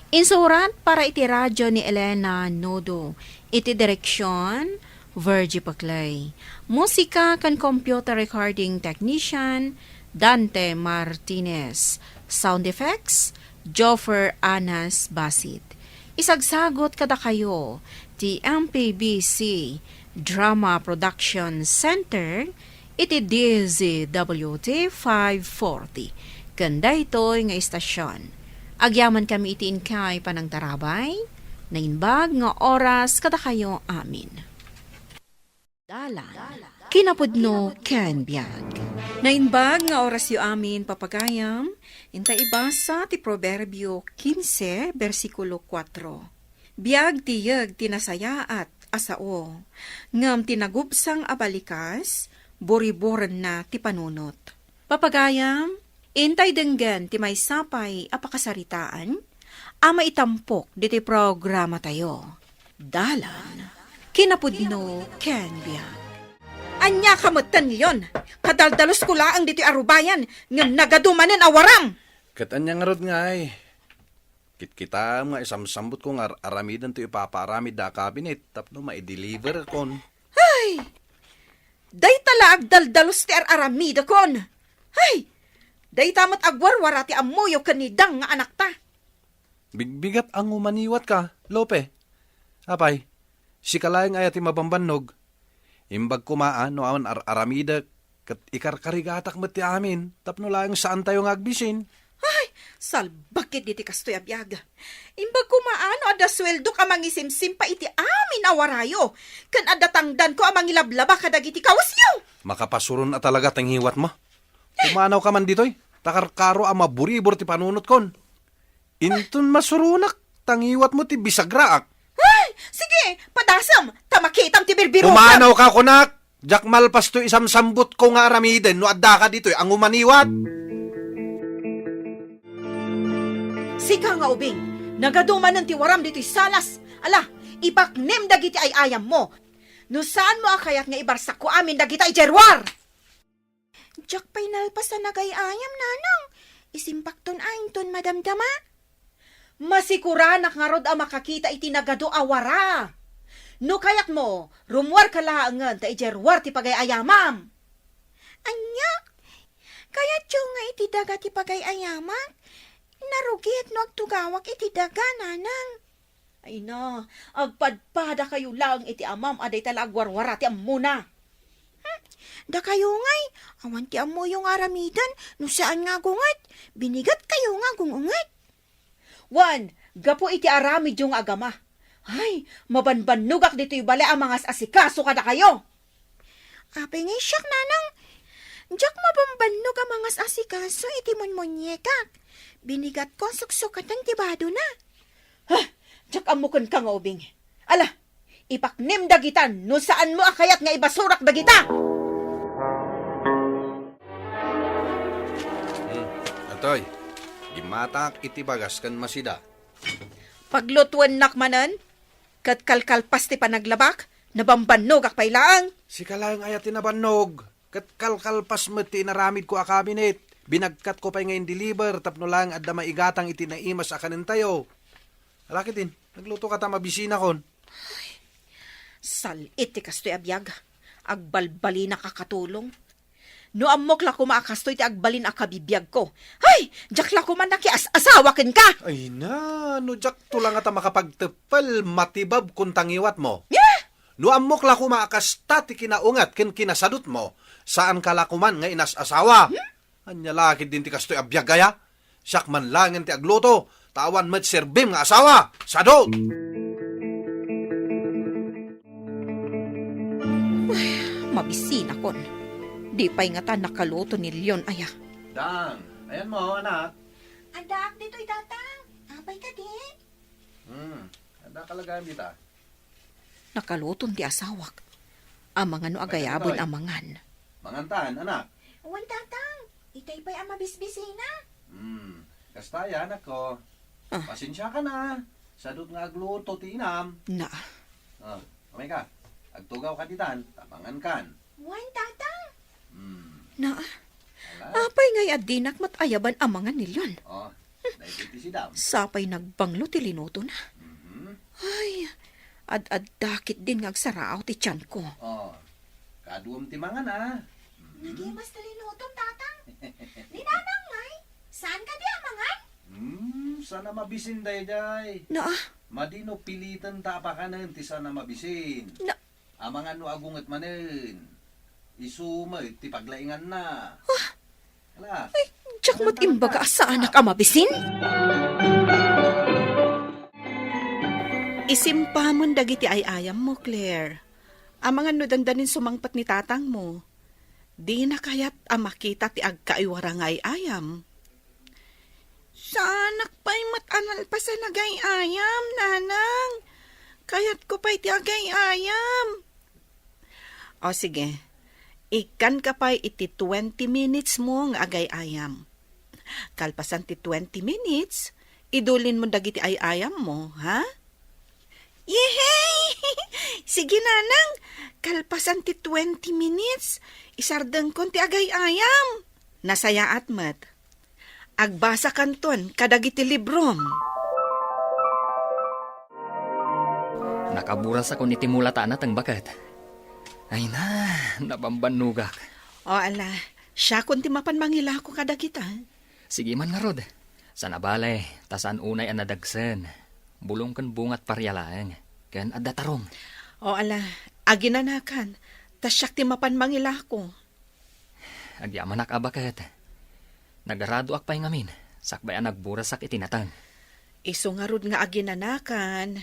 Insurat para iti radyo ni Elena Nodo. Iti direksyon, Virgie Paclay. Musika kan computer recording technician, Dante Martinez. Sound effects, Joffer Anas Basit. Isagsagot kada kayo, ti MPBC Drama Production Center, iti DZWT 540. Ganda ito'y nga istasyon. Agyaman kami iti inkay panang tarabay, na inbag nga oras kada kayo amin. Dalan. Kinapudno ken biag. Na inbag nga oras yu amin papagayam, inta ibasa ti Proverbio 15, versikulo 4. Biag tiyag tinasayaat asao, ngam tinagubsang abalikas, buriboran na ti panunot. Papagayam, intay denggan ti may sapay apakasaritaan, ama itampok diti programa tayo. Dalan, kinapudno ken biag. Anya kamutan yon, kadaldalos ko laang diti arubayan, nga nagadumanen awaram. Katan niya nga rod nga ay. Kita nga isamsambot ko nga aramidan to ipaparamid da cabinet tapno ma-deliver kon. Day tala agdaldalos ti aramida kon. Hay! Day tamat agwarwara ti amuyo kanidang nga anak ta. Bigbigat ang umaniwat ka, Lope. Apay, si kalayang ayat mabambannog. Imbag kumaan no awan aramida kat ikarkarigatak met ti amin tapno lang saan tayo ngagbisin. Ay, salbakit diti kastoy abiyag. Imbag kumaano ada sweldo ka mangisimsim pa iti amin awarayo. Kan ada tangdan ko amang ilablaba kadagiti kawasyo. Makapasuron na talaga tang hiwat mo. Kumanaw ka man ditoy. Takarkaro ang maburibor ti panunot kon. Intun masurunak, tangiwat mo ti bisagraak. Ay, sige, padasam, tamakitam ti birbiro. Kumanaw ka kunak! Jak malpas to isam sambut ko nga aramiden no adda ka ditoy ang umaniwat. Sika nga ubing, nagaduman ng tiwaram dito'y salas. Ala, ipaknem dagiti ay ayam mo. No saan mo akayat nga ibarsak ko amin dagiti ay jerwar? Jak pa'y nalpas na nagay ayam, nanang. Isimpakton ayon madamdama. Masikuranak nga rod ang makakita iti nagado awara. No kayat mo, rumwar ka laangan ta ijerwar ti pagay ayamam. Anya, kayat yung nga iti daga ti pagay ayamam? Narugit no agtugawak iti daga, nanang. Ay na, agpadpada kayo lang iti amam aday tala agwarwara ti amuna. Da kayo ngay, awan ti amo yung aramidan, no saan nga gungat, binigat kayo nga gungungat. Wan, gapo iti aramid yung agama. Ay, mabanbanugak dito yung bala ang mga asikaso kada kayo. Apay ngay siyak, nanang. Diyak mabambanog ang mga asikaso iti monmonyekak. Binigat ko suksukatan tibado na. Ha, diyak amukan ka nga ubing. Ala, ipaknim dagitan no saan mo akayat nga ibasurak dagita. Atoy, gimatak iti bagas kan masida. Paglutuan nakmanan, kat kalkalpas ti panaglabak, nabambanog ak pailaang. Si kalayang ayat tinabannog. Kat kalkalpas met ti naramid ko a cabinet. Binagkat ko pa ngayon deliver tapno lang adda maigatang iti naimas akanin tayo. Alakitin, nagluto ka ta mabisina kon. Salit ti kastoy abiyag, agbalbali na kakatulong. No amok la kumakastoy ti agbalin akabibiyag ko. Hay, jak la kuman nakias-asawakin ka. Ay na, no jak to lang ata makapagtepal matibab kung tangiwat mo. Yeah! No amok la kumakasta ti kinaungat ken kinasadot mo. Saan ka la kuman nga inas-asawa? Anya lakid din ti kastoy abiyag gaya. Siyak man langan ti agluto. Tawan met serbim nga asawa. Sadot! Mabisina kon. Di pa'y nga ta nakaluto ni Leon aya. Dang, ayan mo anak. Adak, dito'y datang. Apay ka di. Ada kalagayan dita. Nakaluton ti asawak. Amang ano agayabon Toy. amangan. Mangantan, anak. Uwan datang. Itay pa'y ang mabisbisina. Kastaya, anak ko. Pasensya ka na. Sadot nga agluto tinam. Na, Kamay ka. Agtugaw ka ditan. Tapangan kan. Uwan datang. na, Ala. apay ngay adinak mat ayaban amangan ni Leon. Dahil iti si Dam. Sapay nagbanglo ti linuto na. Ay, ad-dakit din ngagsaraaw ti tiyan ko. Kaduam ti mga na. Nagimas talinutong tatang. Ninanang ngay. Saan ka di amangan? Sana mabisin day. Na, Madino pilitan ta pa kanan ti sana mabisin. Na- Amangan no agunget manen. Isumay ti paglaingan na. Ala. tiyak mat imbaga sa anak amabisin. Isimpamon dagiti ay ayam mo, Claire. Amangan no dandanin sumangpat ni tatang mo. Di na kayat makita ti agkaiwara nga ay ayam. Sa anak pa'y matanal pa sa nagay ayam, nanang. Kayat ko pa'y ti agay ayam. O sige, ikan ka pa'y iti 20 minutes mo nga agay ayam. Kalpasan ti 20 minutes, idulin mo dagiti ay ayam mo, ha? Yehey! Sige, nanang. Kalpasan ti 20 minutes. Isardeng kon ti agay ayam. Nasaya at mat. Agbasa kanton kadagiti librom. Nakaburas ako ni Timulata natang bakat. Ay na, nabambanugak. O ala, siya kun ti mapan mangila ko kadagita. Sige man nga rod. Sa nabalay, tasan unay ang nadagsan. Bulong kan bungat paryalaang. Kan adda tarong. O ala, aginanakan. Tasyak ti mapan mangila ko. Agyaman ak abakat. Nagarado ak pa'y ngamin. Sakbay ang nagburasak itinatang. Iso nga rod nga aginanakan.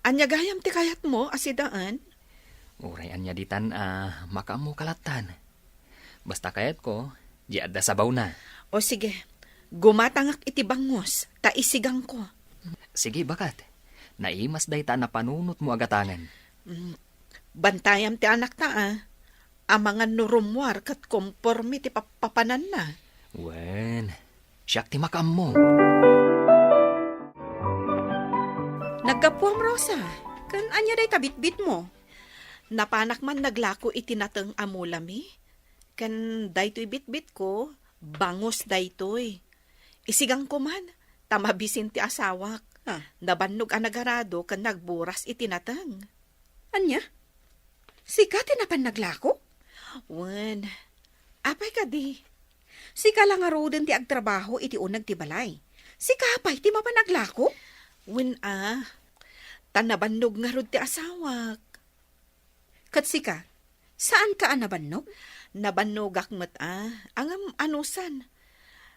Anya gayam ti kayat mo, asidaan? Uray anya ditan makamu kalatan. Basta kayat ko, di adda sabaw na. O sige, gumatangak iti bangos, taisigang ko. Sige bakat. Naimas dayta na panunot mo agatangan. Bantayam ti anak ta Ang mga nurumwar kat kompormi ti papanan na. Wen, siyak ti makam mo. Naggapuam, Rosa. Kan anya day tabitbit mo. Napanak man naglako itinateng amulami. Kan daytoy bitbit ko, bangos daytoy. Isigang ko man, tamabisin ti asawak. Nabannog ang nagarado kan nagburas itinateng. Anya? Sika tinapan naglako? Wen, apay ka di. Sika lang nga rodin ti agtrabaho iti unag ti balay. Sika apay ti mapanaglako? Wen tanabannog nga rod ti asawak. Kat sika, saan ka nabannog? Nabannogak met angam anusan.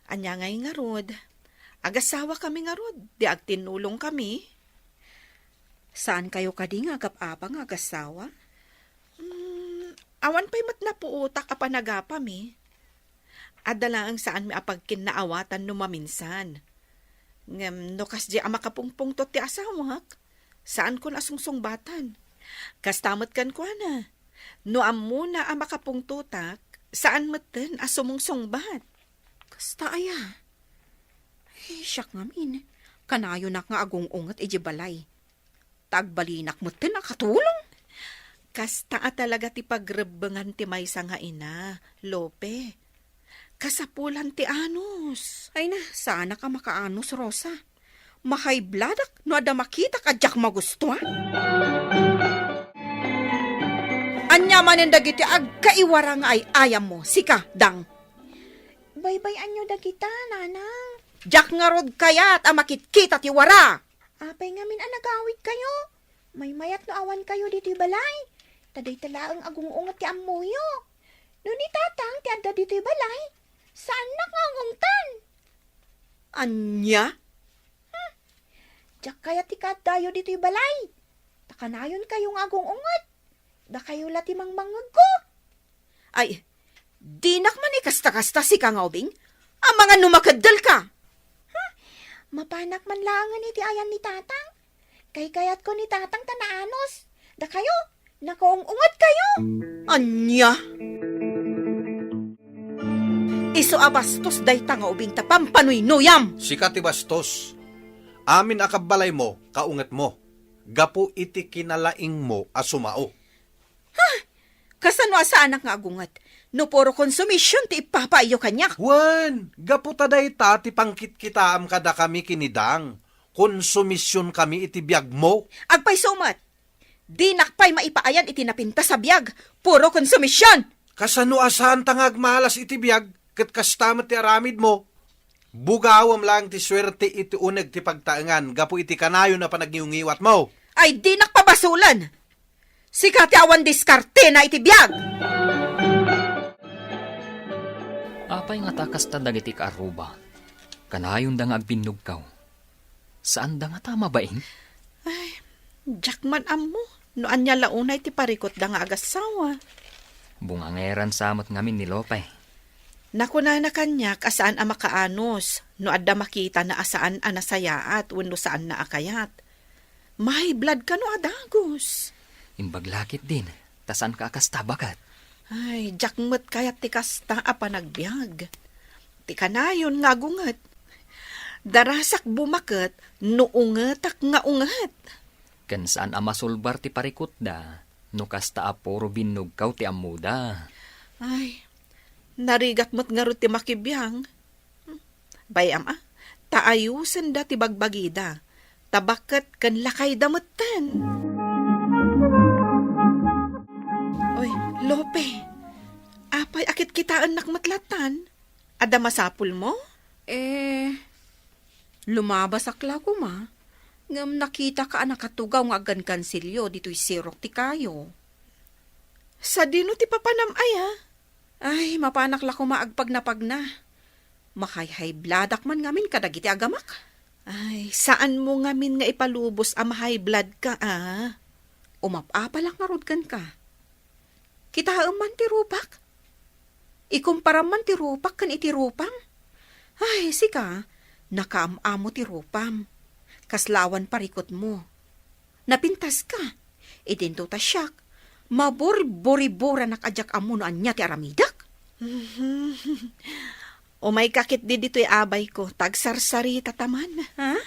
Anya ngay nga rod. Agasawa kami nga rod, di agtinulong kami. Saan kayo kadi nga agap-apang agasawa? Awan pa'y mat na puutak apanagapam Adala ang saan mi apagkin naawatan no maminsan. Ngam no kas di amakapungpungtot ti asawak. Saan ko nasungsongbatan? Kastamot kan ko na. No amuna amakapungtutak, saan maten asumungsongbat? Kasta aya. Siyak ngamin. Kanayo nak nga agong ungat iji balay. Tagbalinak mo tin nakatulong. Kasta talaga ti pagrebengan ti maysa nga ina, Lope. Kasapulan ti anus. Ay na, sana ka makaanos, Rosa. Mahay bladak no ada makita ka jak magusto, ha? Anya manen dagiti agkaiwara nga ay ayam mo. Sika, dang. Baybay anyo dagita, nanang. Jak nga rod kayat makit-kita ti wara. Apay ngamin nagawid kayo. May mayat no awan kayo dito balay. Taday talaang agong ungat ti amuyo. No ni tatang ti adda dito balay. Saan nakangungtan? Anya? Diyak kaya ti kadayo dito balay. Takanayon kayong agong ungat. Da kayo lati mangmangag ko. Ay, dinak man ikasta-kasta si Kangaubing. Ang mga numakadal ka. Mapanak man langan iti ayan ni tatang. Kay kayat ko ni tatang tanaanos. Da kayo, nakaungat kayo. Anya? Iso abastos day Tangaubing tapampanoy nuyam. Sikat ti bastos. Amin akabalay mo, kaungat mo. Gapu iti kinalaing mo asumao. Kasano asa anak nga agungat? No puro konsumisyon ti ipapaiyo kanyak. Wan, gapu taday ta ti pangkit kita am kada kami kinidang. Konsumisyon kami iti biyag mo. Agpay sumat. Di nakpay maipaayan iti napinta sa biyag. Puro konsumisyon. Kasano asan tangag malas iti biyag, kat kastamat ti aramid mo. Bugawam lang ti swerte iti uneg ti pagtaengan, gapu iti kanayo na panagniungiwat mo. Ay di nakpabasulan. Sika ti awan diskarte na iti biyag. Apay nga takas ta dagiti kaaruba. Kanayon da nga agbinog kaw. Saan da nga tama baing? Ay, jakman amo. No anya launay ti parikot da nga agasawa. Bungangeran samot ngamin ni Lope. Nakuna na kanyak asaan ang makaanos. No adda makita na asaan ang nasayaat wenno saan na akayat. May blood ka no adagos. Imbaglakit din. Tasan ka akastabakat. Ay, jakmet kayat ti kasta apa nagbiag. Ti kanayon nga gunget. Darasak bumaket no ungetak nga unget. Ken saan amasulbar ti parikot da. No kasta aporo binog kaw ti amuda. Ay, narigat mo't nga ro ti makibiyang. Bayam taayusan da ti bagbagida. Tabakat kan lakay damutan. Oy, Lope. Apay akit kitaan nakmatlatan. Ada masapul mo? Lumabas akla ko ma. Ngam nakita ka nakatugaw nga agan kansilyo dito'y sirok ti kayo. Sa dino ti papanam Ay, mapanak la ko maagpag na pag na. Makayhay bladak man ngamin kadagiti agamak. Ay, saan mo ngamin nga ipalubos high blood ka Umapapalak nga rodgan ka. Kitaam man ti rupak. Ikumparam man ti rupak kan iti rupam. Ay, sika, nakaamamo ti rupam. Kaslawan parikot mo. Napintas ka. Idinto ta siyak. Mabor-bori-bora nakadyak amo no anya ti aramidak. O may kakit di dito'y abay ko, tagsarsari tataman. Ha?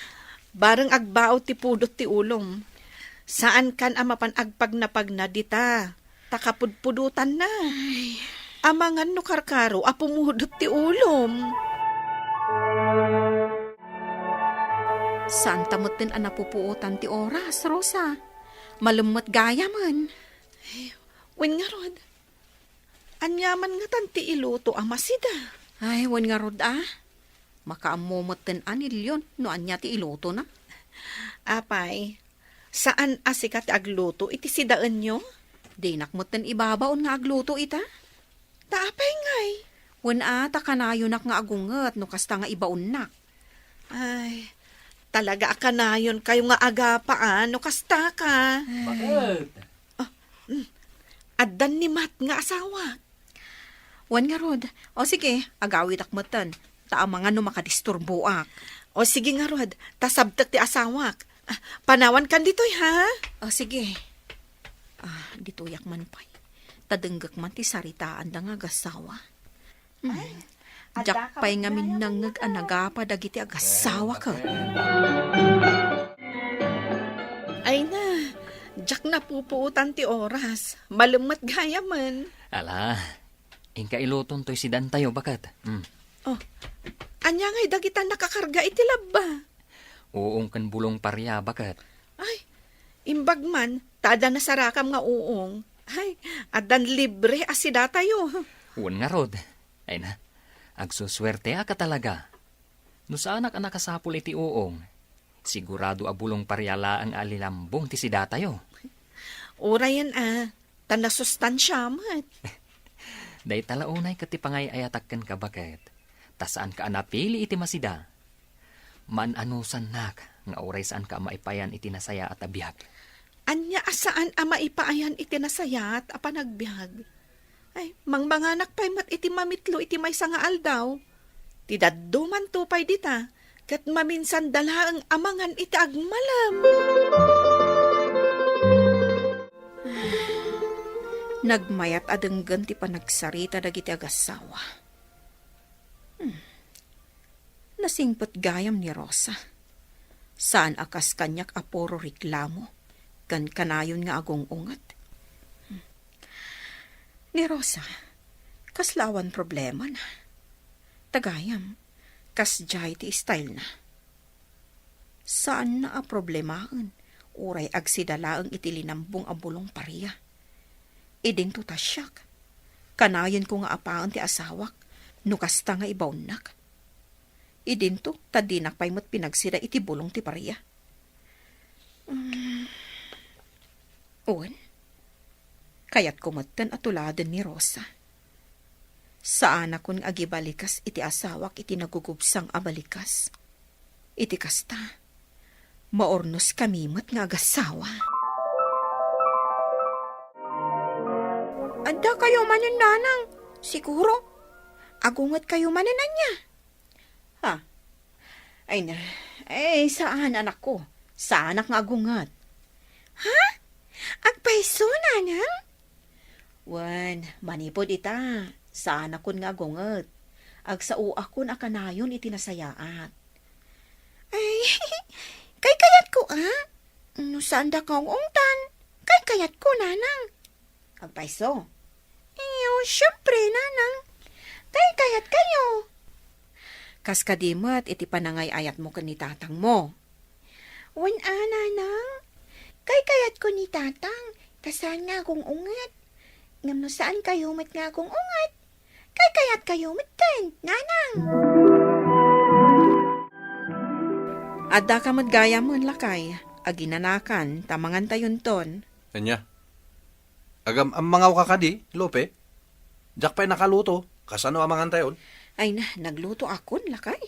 Barang agbao ti pudot ti ulom. Saan kan amapan agpag na dita? Takapudpudutan na. Amangan no karkaro, apumudot ti ulom. Saan tamot din ang napupuutan ti oras, Rosa? Malumot gaya man. Wen nga rod, anyaman nga tanti iluto ang masida. Ay, wan nga rod Makaamumot din anilyon no anya ti iluto na. Apay, saan asikat agluto iti sidaan nyo? Di nakmot din ibabaon nga agluto ita. Taapay ngay. Wan ata kanayo nak nga agunget no kasta nga ibaon nak. Ay, talaga akanayon kayo nga agapaan no kasta ka. Bakit? Addan ni Mat nga asawa. Wan nga rod. O sige, agawit akmatan. Taamangan no makadisturbo ak. O sige nga rod, tasabtak ti asawak. Panawan kan dito'y ha? O sige. Dituyak man pa'y. Tadenggak man ti saritaan da nga agasawa. Jak pa'y nga minangag anagapa dagiti agasawa ka. Ay na, jak na pupuutan ti oras. Malumat gaya man. Ala, ingka iluton to'y sidan tayo bakat. Anya ngay dagita nakakarga iti labba. Uong kan bulong parya bakat. Ay, imbag man, tada na sarakam nga uong. Ay, adan libre asida tayo. Uwan nga rod. Ay na, agsuswerte ka talaga. No saan ka nakasapul iti uong, sigurado abulong paryala ang alilambong ti sida tayo. Urayan tanda sustansya mat. Day talaunay kati pangay ayatakkan ka baket. Tasaan ka anapili iti masida. Man-anusan nak, nga oray saan ka maipayan iti nasaya at abiyag. Anya asaan ama ipaayan iti nasayat apa nagbiag. Ay, mangmanganak pa'y mat iti mamitlo iti may nga aldaw. Ti daddo man tupay dita, kat maminsan dalaang amangan iti agmalam. Nagmayat adenggan ti panagsarita dagiti agasawa. Nasingpot gayam ni Rosa. Saan akas kanyak aporo reklamo, kan kanayon nga agong ungat. Ni Rosa, kaslawan problema na. Tagayam, kasjay ti style na. Saan na a problemaan, uray agsidalaang itilinambong abulong pariya. Iding to tasyak. Kanayon ko nga apaan ti asawak, nukasta nga ibawnak. Idinto, tadinak pa'y mo't pinagsira iti bulong ti pariya. Uwan, kayat kumatan at tuladan ni Rosa. Saan akong agibalikas iti asawak iti nagugubsang abalikas. Iti kasta, maornos kamimot nga agasawa. Anda kayo manin nanang, siguro. Agungat kayo manin niya. Ha? Ay na, saan anak ko? Saan anak nga agungat? Ha? Agpaiso, nanang? Wan, manipod ita. Saan akon nga agungat? Agsao akon akanayon itinasayaat. Ay, kay kayat ko, No, saan da kong ungtan? Kay kayat ko, nanang. Agpaiso? Iyo, syempre, nanang. Kay kayat kayo. Kas kadimot iti panangay ayat mo kan ni tatang mo. Wan ana nang. Kay kayat ko ni tatang. Tasan nga akong ungat. Ngam no saan kayo mat nga akong ungat. Kay kayat kayo matan, nanang. Adda ka madgaya mo lakay. Aginanakan, tamangan tayon ton. Anya? Agam ang mga kakadi, Lope. Diyak pa'y nakaluto. Kasano ang mga tayon? Ay na, nagluto akon lakay.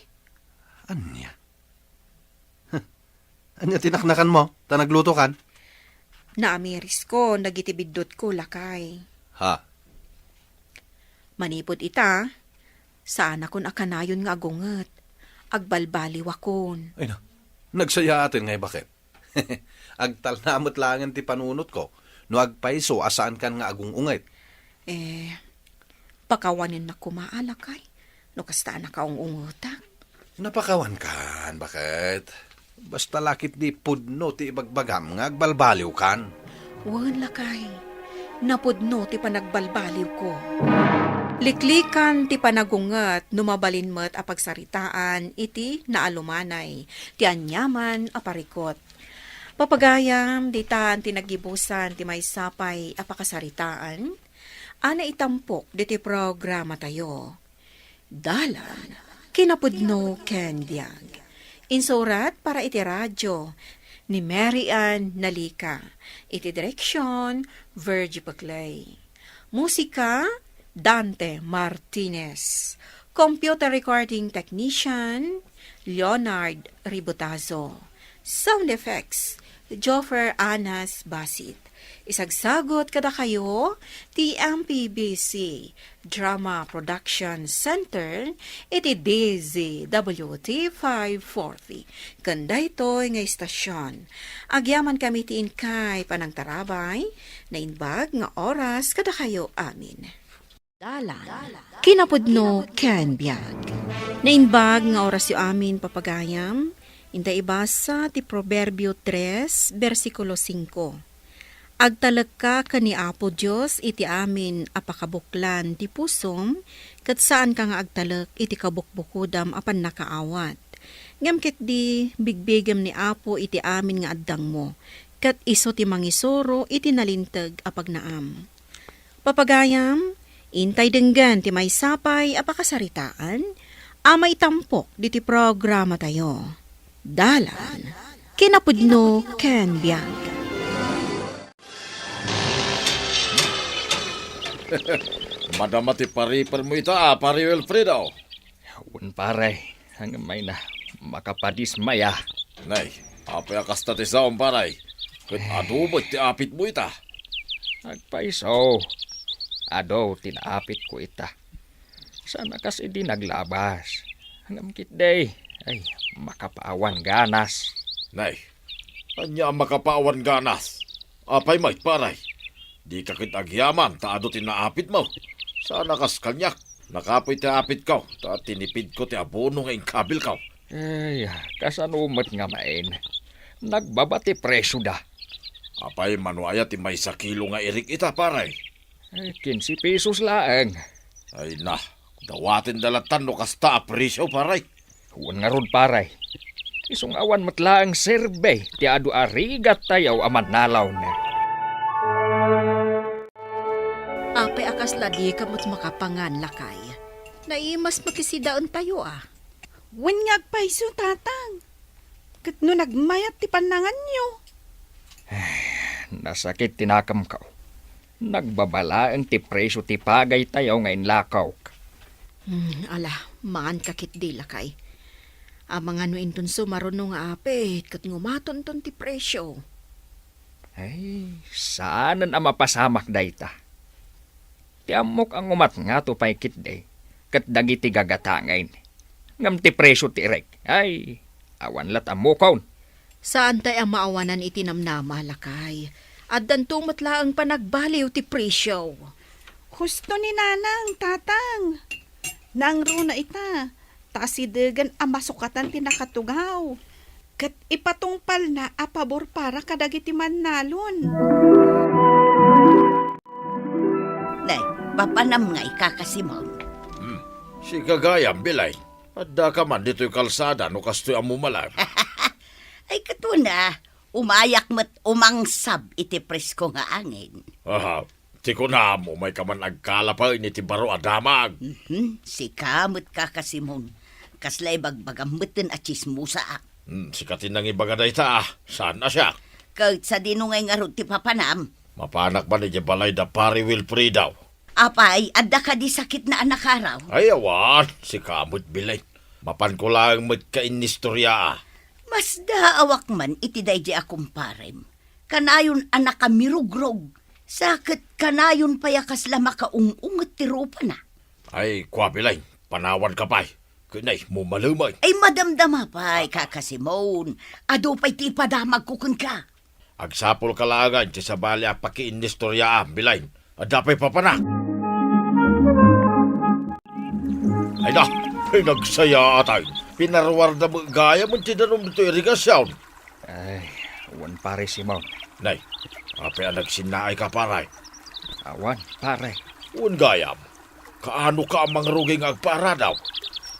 Anya? Anya tinaknakan mo? Ta nagluto kan? Naamiris ko, nagitibidot ko lakay. Ha? Manipod ita, saan akon akanayon nga agunget. Agbalbaliw akon. Ay na, nagsaya atin ngay bakit? Agtalnamot langan ti panunot ko. No agpaiso, asaan kan nga agung ungit. Pakawanin na kumaalakay. No kasta na kaong ungutak. Napakawan kan, bakit? Basta lakit di pudno ti ibagbagam nga agbalbaliw kan. Wan lakay, napudno ti panagbalbaliw ko. Liklikan ti panagungat, numabalin met a pagsaritaan, iti naalumanay, ti anyaman a parikot. Papagayam, ditan ti nagibusan, ti may sapay a pakasaritaan, ana itampok, di ti programa tayo. Dalan, kinapudno ken biag. Insurat para iti radyo, ni Mary Ann Nalika. Iti direksyon, Virgie Paclay. Musika, Dante Martinez. Computer recording technician, Leonard Ributazo. Sound effects, Joffer Anas Basit. Isagsagot kada kayo, TMPBC Drama Production Center, iti DZWT 540. Kanda ito'y nga istasyon. Agyaman kami tiin kay panang tarabay, na inbag nga oras kada kayo amin. Dalan, kinapudno ken biag. Na inbag nga oras yu amin papagayam, inda ibasa ti Proverbio 3, versikulo 5. Agtalag ka ni Apo Diyos iti amin apakabuklan ti pusom, kat saan ka nga agtalag iti kabukbukudam apan nakaawat. Ngam ket di bigbigam ni Apo iti amin nga addang mo, kat iso ti mangisoro iti nalintag apagnaam. Papagayam, intay denggan ti may sapay apakasaritaan, amay tampok diti programa tayo. Dalan, kinapudno ken biag. Madamati paripar mo ita, pari Wilfredo. Un paray, hanggang may na makapadismaya. Nay, apay akasta ti saong paray. Kat adubot ti apit mo ita. Agpaiso. Ado, tinaapit ko ita. Sana kasi di naglabas. Hanggang kitday, ay makapaawan ganas. Nay, anya makapawan ganas. Apay may paray. Di kakit agyaman, taado tinaapit mo. Sana kas kanyak. Nakapoy ti apit ka, ta tinipid ko ti abono nga inkabil ka. Ay, kasanumat nga main. Nagbabati presyo da. Apay manuaya ti may 1 kilo nga irik ita paray. Ay, 15 pesos laeng. Ay na, dawatin dalatan no kasta apresyo paray. Huwag nga ron paray. Isong awan matlaang serbe, ti adu arigat tayaw aman nalaw na. Apay akas ladi kamot makapangan lakay. Naimas makisidaon tayo ah. Wan nga agpaiso, tatang. Kat no nagmayat ti panangan nyo. Nasakit tinakam ka. Nagbabalaang ti presyo ti pagay tayaw ngayon lakaw. Ala, maan kakit di lakay. Amang ano inton sumarunong nga apit, kat ngumaton ton ti presyo. Ay, saanan ang mapasamak dayta? Ti amok ang umat nga to paikit day, kat dagiti gagatangay. Ngam ti presyo ti rek. Ay, awan lat amukaw. Saan tayo ang maawanan itinamnama lakay? At dantumot lang panagbaliw ti presyo. Husto ni nanang, tatang. Nangro na ita. Tasidegan ang masukatan tinakatugaw. Kat ipatungpal na apabor para kadagiti mannalon. Nay, papanam nga ikakasimaw. Si kagayam bilay. Adda ka man dito'y kalsada no kastoy ang mumalag. Ay kato na, umayak mat umangsab iti presko nga angin. Aha, tiko na mo may kaman agkalapay ni ti baro adamag. Si kamot ka kasimon. Kaslay bagbagamatan at chismusa. Si katinang ibagaday ta, saan na siya? Kahit sa dinungay nga ron ti papanam. Mapanak ba ni balay da pari Wilfred daw? Apay, adda ka di sakit na anak araw. Ay awan, si kamot bilay. Mapan ko lang magkainistorya. Mas daawak man iti daydi akong parem. Kanayon anak ka mirugrog. Sakit kanayon payakas lama ka ungungot ti rupa na. Ay, kwa bilay, panawan ka pa'y. Kunay, mumalumay. Ay madamdama pa'y kakasimon. Ado pa'y ti padamag kukun ka. Agsapol ka lagan, ti sabali a pakiinistorya bilay. Adapay papanak. Ay na, ay nagsaya atay. Pinarwarda mo gaya mo tinanom dito irigasyon. Ay, awan pare Simon. Nay, apay ang nagsinaay ka paray. Awan pare. Un gayam, kaano ka ang mangruging agpara daw?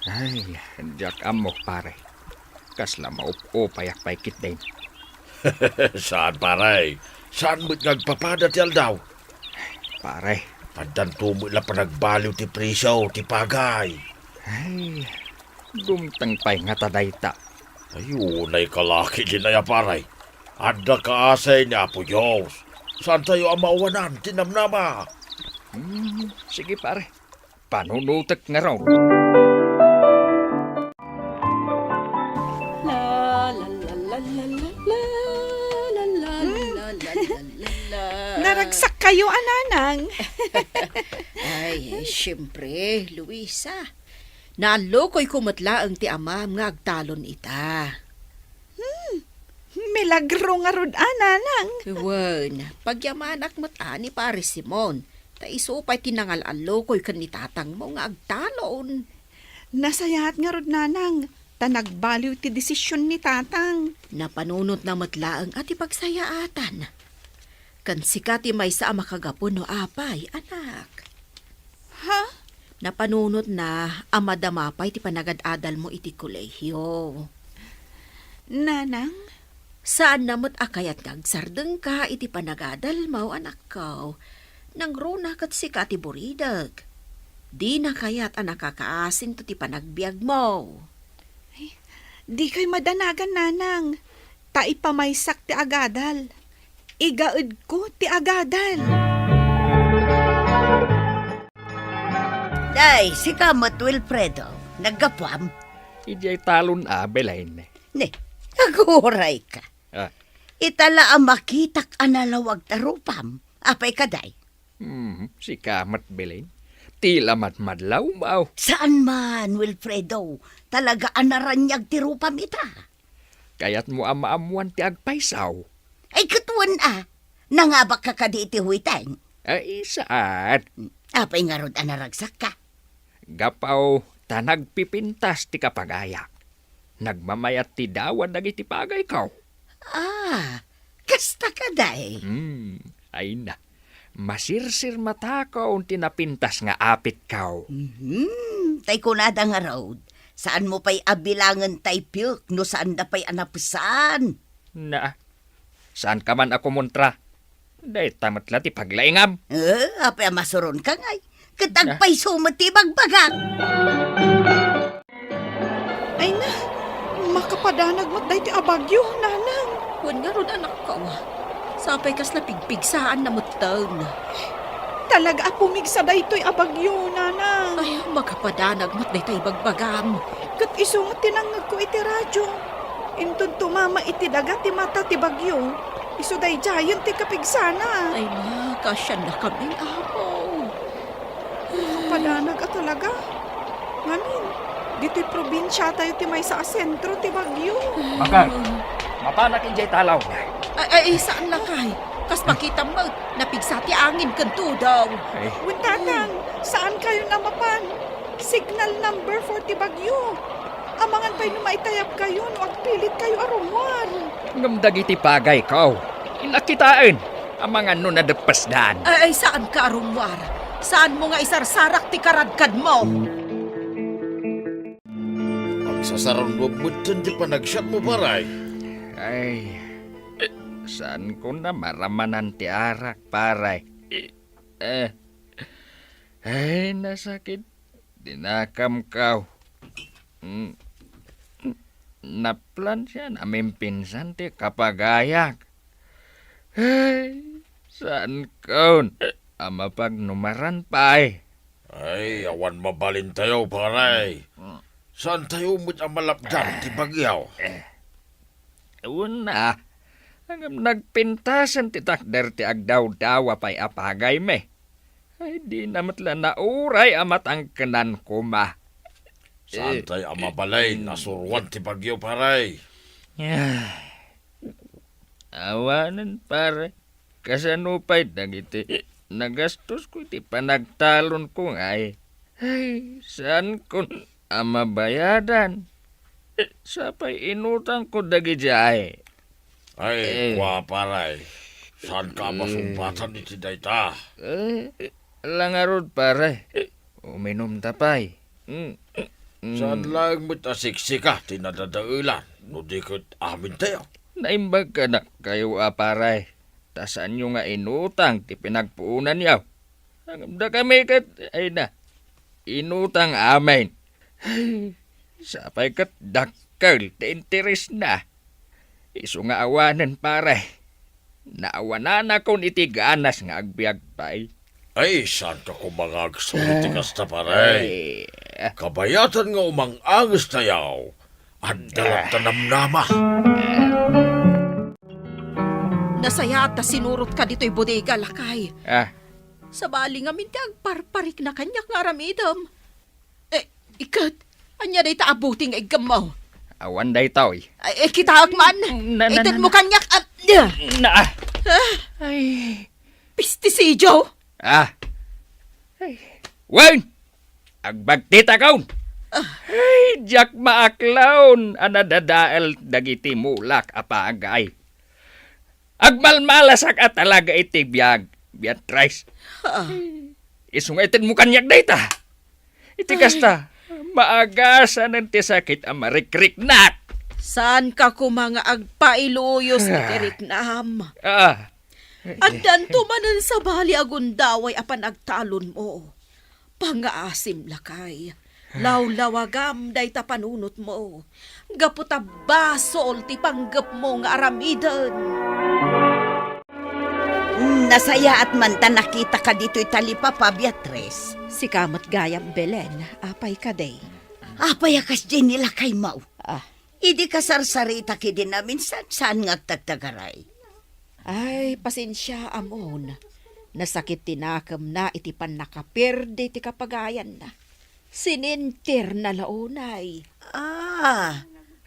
Ay, diyak amok pare. Kasla maup-upayak paikit din. Saan paray? Saan mo't nagpapadatiyal daw? Pare, Pandan tumo la panagbaliw ti presyo, ti pagay. ay, dumtang pa'y nga tadayta. Ay, unay kalaki din na ya paray. Adda ka asay niya po Diyos. Saan tayo ang mauwanan, tinamnama? Sige pare, panunutek nga raw. Naragsak kayo, ananang. Ay, siyempre, Luisa. Nalokoy kumatla ang ti ama nga agtalon ita. Milagro nga rod, ananang. Wan, pagyamanak mata ni pare Simon. Ta iso pa'y tinangal alokoy kan ni tatang mo nga agtalon. Nasayahat nga rod, nanang. Tanagbaliw ti desisyon ni tatang. Napanunot na matlaang at ipagsayaatan. Kan sikati may sa makagapon no apay, anak. Ha? Napanunot na amadamapay ti panagad-adal mo iti kolehiyo. Nanang? Saan namot akayat ngagsardeng ka iti panagadal mo, anak ko? Nang runa kat sikati buridag. Di na kayat anak kakaasin to ti panagbiag mo. Di kay madanagan, nanang. Ta ipamaysak ti agadal. Igaud ko ti agadal. Day, si kamot Wilfredo. Naggapuam. Ijay talon abelain. Ne, naguray ka. Ah. Itala ang makitak analawag tarupam. Apay ka, day. Si kamat belain. Tila madlaw mau. Saan man, Wilfredo? Talaga anaranyag tirupam ita. Kayat mo amaamuan ti agpaysaw. Ay katuan nangabak ka kadi iti huitang. Ay saan? Apay nga rod anaragsak ka. Gapaw ta nagpipintas ti kapagayak. Nagmamayat ti dawan dagiti pagay kaw. Kasta ka, day. Ay na. Masirsir matakaw tinapintas nga apit kaw. Tay kunada nga road. Saan mo pa'y abilangan tay pilk no saan na pa'y anapusan? Na, saan ka man ako muntra? Day tamat ti paglaingam. Apay masuron ka ngay. Katagpay sumati bagbagang. Ay na, makapadanag matday ti abagyo, nanang. Wan nga ron, anak ko. Sapay kas na pigpigsaan na mutan. Talaga apumigsa da ito'y abagyo, nanang. Ay, makapadanag mat day tayo bagbagam. Kat isungot tinangag ko iti radyo. Intun tumama iti dagat ti mata ti bagyo. Iso day jayon ti kapigsana. Ay, kasyan na kami, apo. Kapadanag talaga. Ngamin, dito'y probinsya tayo ti may sa sentro ti bagyo. Bakar, mapanak injay talaw. Ay, saan lakay? Kas makita mo, napigsati angin kanto daw. Ay, Wintanang, saan kayo namapan? Signal number 4 ti bagyo. Amangan pa'y numaitayap kayo no agpilit kayo arumwan. ngamdag iti pagay kaw. Inakitaan. Amangan no nadapasdan. Ay, saan ka, Arumwar? Saan mo nga isarsarak ti karadkad mo? Sa saron mo mutan di pa nagshot mo paray. Ay, saan ko na maramanan ti arak, paray? Ay, nasakit. Dinakam kaw. Naplan siya namin pinsan ti kapagayak. Ay, saan ko? Ama pag numaran pa eh. Ay, awan mabalin tayo paray. Saan tayo mo't amalapdan ti bagyaw? Una, ang nagpintasan ti takder ti agdaw-dawa pa'y apagay me. Ay, di namatla na uray amat ang kanan ko ma. Saan tayo amabalay? Nasurwan ti bagyaw paray. Awanan pare. Kasanupay dagiti. Nagastos ko iti panagtalon ko ngay. Ay, saan ko amabayadan? Sapay inutang ko dagiti ay. Ay, kwa paray. Saan ka masumpatan iti dayta? Langarod pare. Uminom tapay. Saan lang mo't asiksika tinadadaulan? No di ko't amin tayo. Naimbag ka na kayo aparay. Tasan nyo nga inutang ti pinagpuunan yaw. Hanggang kami kat ay na. Inutang amin. Ay, sapay kat dakkel ti interes na. Iso nga awanan paray. Naawanan akong iti ganas nga agbiag pa'y. Ay, saan ka kumangag sa itikas na paray? Kabayatan nga umang-angas tayaw. At dalat tanamnama. Nasaya at sinurot ka dito'y bodega, lakay. Sa bali nga minti agparparik na kanyak nga aramidam. Ikat, anya day taabuting ay gamaw. Awan day tao eh. Kita man. Itan mo kanyak at... Ay. Pistisidyo. Wen! Agbagtita kaun! Ay, jak maaklaon, anadadaal dagiti mulak apagay. Agmalmalasak at talaga iti biyag, Beatrice. Isungaitin mo kanyak data. Iti kasta, maagasan ang tisakit ang marikrik nak. Saan ka kumanga agpailuyos iti riknam? Addan tumanan sa bali agundaway apan agtalon mo. Pangaasim lakay. Lawlawagam day tapanunot mo. Gaputa basol ti panggap mo nga aramidan. Nasaya at man ta nakita ka dito'y talipapa, Beatrice. Si kamat gayam Belen, apay ka day. Apay akas din nila kay Mau. Idi kasarsarita ki din namin saan nga tagtagaray. Ay, pasensya amon. Nasakit tinakam na iti pan nakaperde ti kapagayan na. Sinintir na launay.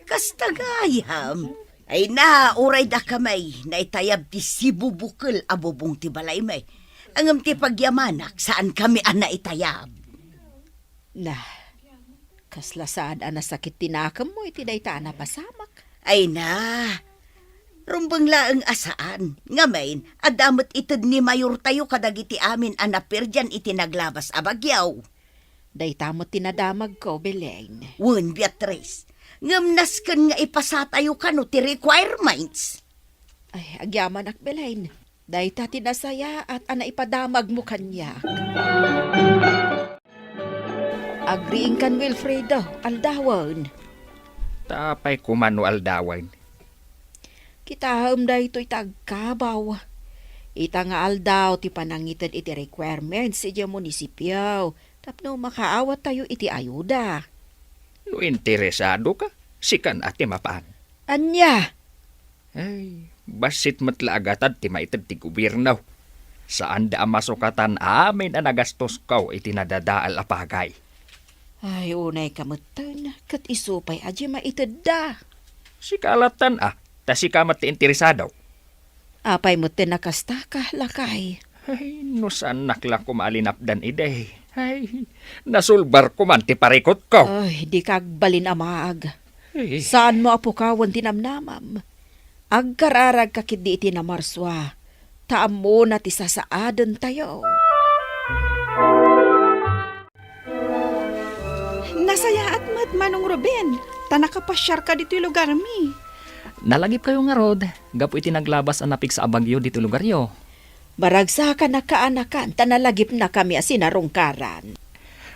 Kastagayam. Ay na, uray da kamay, na itayab ti sibubukal abubong ti balay may. Angam ti pagyamanak, saan kami ana itayab? Kaslasaan nasakit tinakam mo iti dayta na pasamak. Ay na, rumbang laang asaan. Ngamain, adamot itid ni Mayor tayo kadagiti amin anapir dyan iti naglabas abagyaw. Dayta mo tinadamag ko, Beleng. Wen, Beatrice, ngamnas kan nga ipasatayo ka no ti requirements. Ay, agyaman ak, Beleng. Dayta tinasaya at ana ipadamag mo kanya. Agriing kan Wilfredo, aldawan. Tapay kumano aldawan. Kitaham da ito'y tagkabaw. Ita nga aldaw ti panangitan iti requirements iti munisipyaw. Tapno makaawat tayo iti ayuda. No interesado ka, sikan ati mapaan. Anya? Ay, basit matlaagatad ti maitad ti gobyerno. Saan da masukatan amin ang nagastos kaw iti nadadaal apagay. Ay, unay kamutan, kat isupay aji maitad da. Si kalatan ta si kamat ti interesado. Apay mo tinakasta ka, lakay. Ay, no saan nakla kumalinapdan ide. Ay, nasulbar ko man ti parikot ko. Ay, di kagbalin amag. Saan mo apukawan tinamnamam? Agkararag kakit di iti namarswa. Taam mo na ti sasaadan tayo. Nasaya at Manong Ruben. ta nakapasyar ka dito lugar mi. Nalagip kayo nga rod. Gapo iti naglabas ang napik sa abagyo dito lugar yo. Baragsa ka na kaanakan, tanalagip na kami asinarungkaran.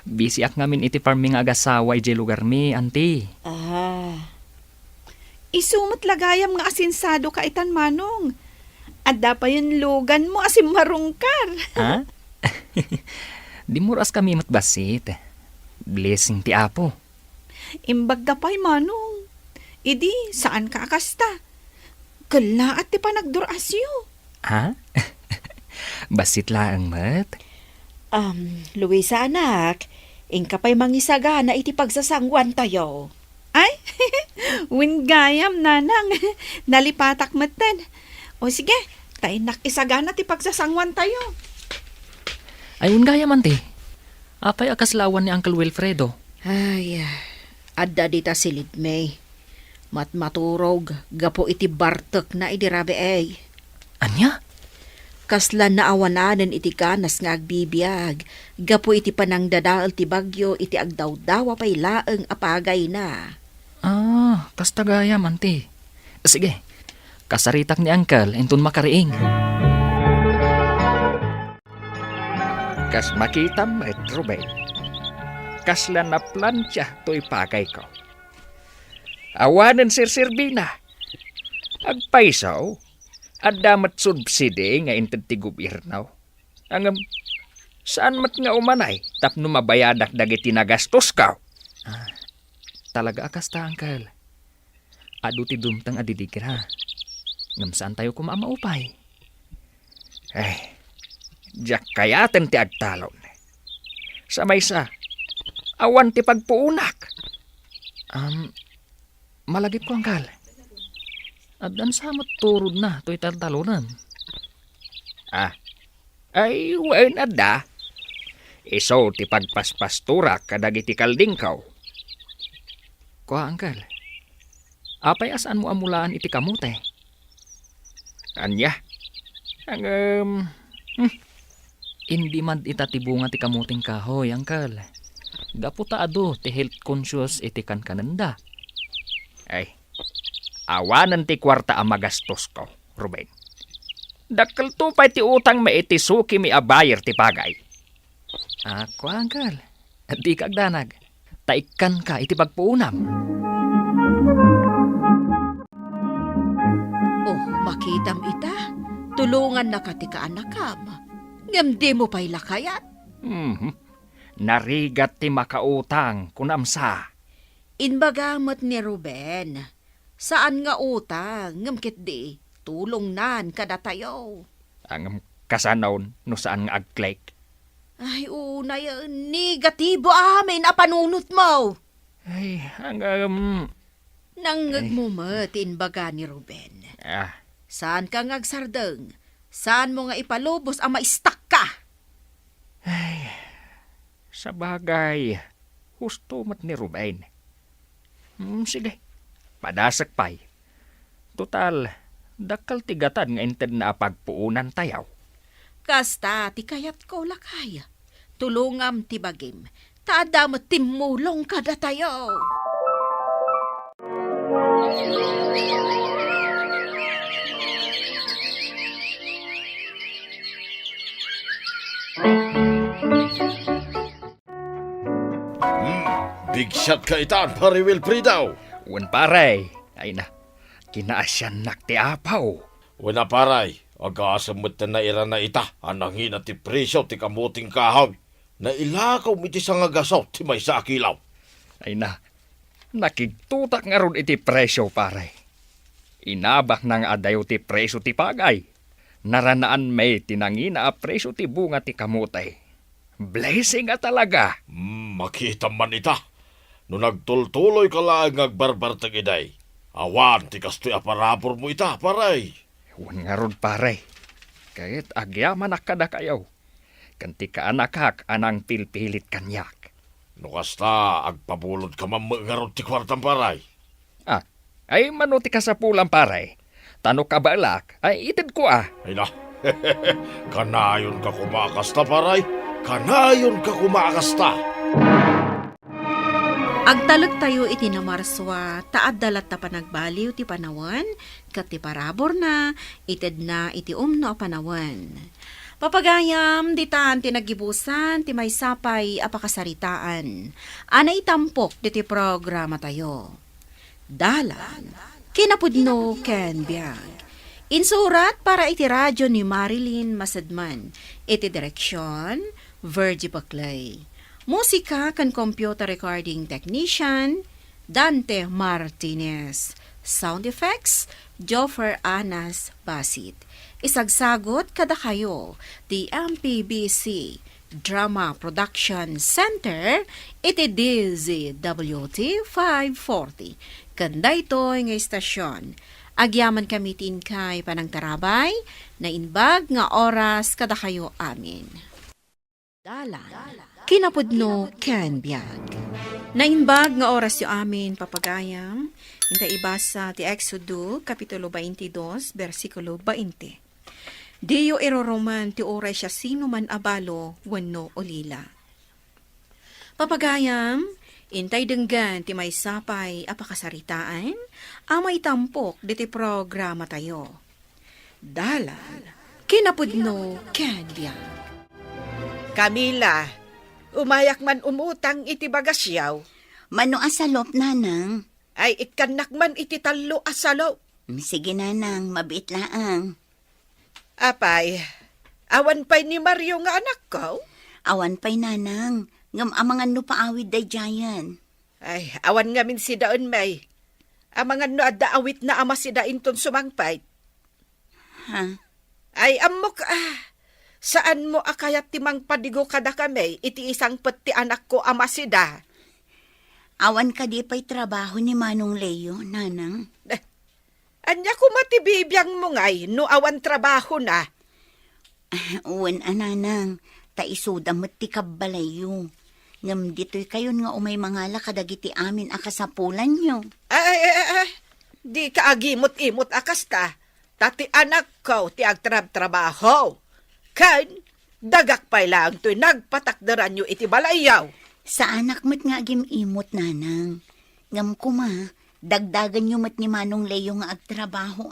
Busy ak ngamin iti farming agasawa iti lugar mi, auntie. Isumot lagayam nga asinsado ka itan manong. Adda pa yun lugan mo asim marungkar. Ha? Di muras kami matbasit. Blessing ti Apo. Imbag da pa'y manong. Idi, saan ka akasta? Kala at ti panagdurasyo. Ha? Basit laang mat. Luisa anak, ingka pa'y mangisaga na iti pagsasangwan tayo. Ay, wingayam nanang, nalipatak matan. O sige, tayo nakisaga na ti pagsasangwan tayo. Ayun gaya man ti. Apay akaslawan ni Uncle Wilfredo. Ay, adda dita silid may. Matmaturog, gapo iti bartek na idirabe ay. Anya? Kaslan na awananan iti kanas nga agbibiyag. Gapo iti panangdadaal ti bagyo iti agdawdawa pay laeng apagay na. Kasta gaya man ti. Sige, kasaritak ni Uncle entun makariing. Kas makita met Ruben. Kaslan na plancha to ipagay ko. Awanan Sir Sirbina. Agpaisaw. At damat subsidi nga inted ti gobierno. Ang saan mat nga umanay tapno mabayadak dagiti nagastos ka. Talaga akas ta, Uncle. Adu ti dumtang adidigra. Ngam saan tayo kumamaupay? Diyak kayaten ti agtalon. Sa maysa, awan ti pagpuunak. Malagip ko, Uncle. At dan samot turod na to'y talonan. Ay, wain adda. Iso ti pagpaspasturak kadagiti kaldingkaw. Kuha, Uncle. Apay asaan mo amulaan iti kamute? Anya? Hindi man itatibunga ti kamuting kahoy, Uncle. Gaputa ado ti health conscious iti kankananda. Ay, awanan ti kwarta ang magastos ko, Ruben. Dakkel to pa ti utang maitisuki mi abayar ti pagay. Ako, Uncle. At di kagdanag. Taikan ka iti pagpuunam. Oh, makitam ita. Tulungan na ka ti kaanakam. Ngam di mo pa'y lakayat. Narigat ti makautang kunamsa. Inbagamot ni Ruben. Saan nga utang? Ngamkit di, tulong nan kada tayo. Ang kasanaw no saan nga agklek. Ay, unay, negatibo amin a panunot mo. Ay, Nangagmumat inbaga ni Ruben. Saan ka ngagsardeng? Saan mo nga ipalubos ang maistak ka? Ay, sa bagay, husto mat ni Ruben. Sige, padasak pa'y. Total, dakal tigatan nga inted na pagpuunan tayaw. Kasta, ti kayat ko lakay. Tulungam ti bagim. Taadam timulong kada tayo. Big shot ka itaan, pare Wilfredo. Wan paray, ay na, kinaasyan nak ti apaw. Wala paray, agasamot na ira na ita, anangin at ti presyo ti kamuting kahaw. Na ilakaw iti sa ngagasaw ti may sa akilaw. Ay na, nakigtutak nga ron iti presyo paray. Inabak nang adayo ti presyo ti pagay. Naranaan may tinangina a presyo ti bunga ti kamutay. Blessing nga talaga. Makita man ita. No nagtultuloy ka lang agbarbar tagiday. Awan, ti kastoy aparapor mo ita, paray. Wan nga ron paray. Kahit agyaman akada kayaw. Kanti ka anakak anang pilpilit kanyak. No kasta, agpabulod ka mamangarot ti kwartang paray. Ay manuti ka sa pulang paray. Tano ka balak, ay itid ko Ay na, kanayon ka kumakasta paray. Kanayon ka kumakasta. Agtalag tayo iti na Marswa, taad dalat ta panagbaliw ti panawan, kat ti parabor na, ited na iti umno a panawan. Papagayam, ditan ti nagibusan, ti may sapay apakasaritaan. Ana itampok diti programa tayo. Dalan, kinapudno ken biag. Insurat para iti radyo ni Marilyn Masadman, iti direksyon, Virgie Baclay. Musika kan computer recording technician, Dante Martinez. Sound effects, Joffer Anas Basit. Isagsagot kada kayo, the MPBC Drama Production Center, iti DZWT 540. Kanda ito'y nga istasyon. Agyaman kami tinkay panang tarabay, na inbag nga oras kada kayo amin. Dalan, kinapudno ken biag. Nainbag nga oras yu amin papagayam, inta ibasa ti Exodo, Kapitulo 22, versikulo 20. Diyo iroroman ti oray siya sino man abalo, wano ulila. Papagayam, intay denggan ti may sapay apakasaritaan, amay tampok diti programa tayo. Dalan, kinapudno ken biag. Camila, umayak man umutang iti bagasyaw, Mano asalop, nanang? ay ikanak man iti talo asalo. Sige, nanang, mabit laang. Apay, awan pa'y ni Mario nga anak ko? Awan pa'y nanang, ngam amangan no paawid day jayan. Ay, awan nga min si daon may. Amangan no adda awit na ama si dain ton sumangpay. Ha? Ay, amok saan mo akayat timang padigo kada kami, iti isang pati anak ko ama si da. Awan ka di pa'y trabaho ni Manong Leo, nanang. Anya ko matibibiyang mo ngay, no awan trabaho na. Uwan, nanang, taisuda mo't ti kabalayo. Ngam dito'y kayon nga umay mangala kadagiti amin akasapulan nyo. Di ka agimot-imot akas ta. Tati anak ko ti agtrab-trabaho. Kan, dagak pa'y lang to'y nagpatakdaran nyo iti balayaw. Sa anak mo't nga agimimot, nanang. Ngam kuma, dagdagan nyo mo't ni Manong Leo nga agtrabaho,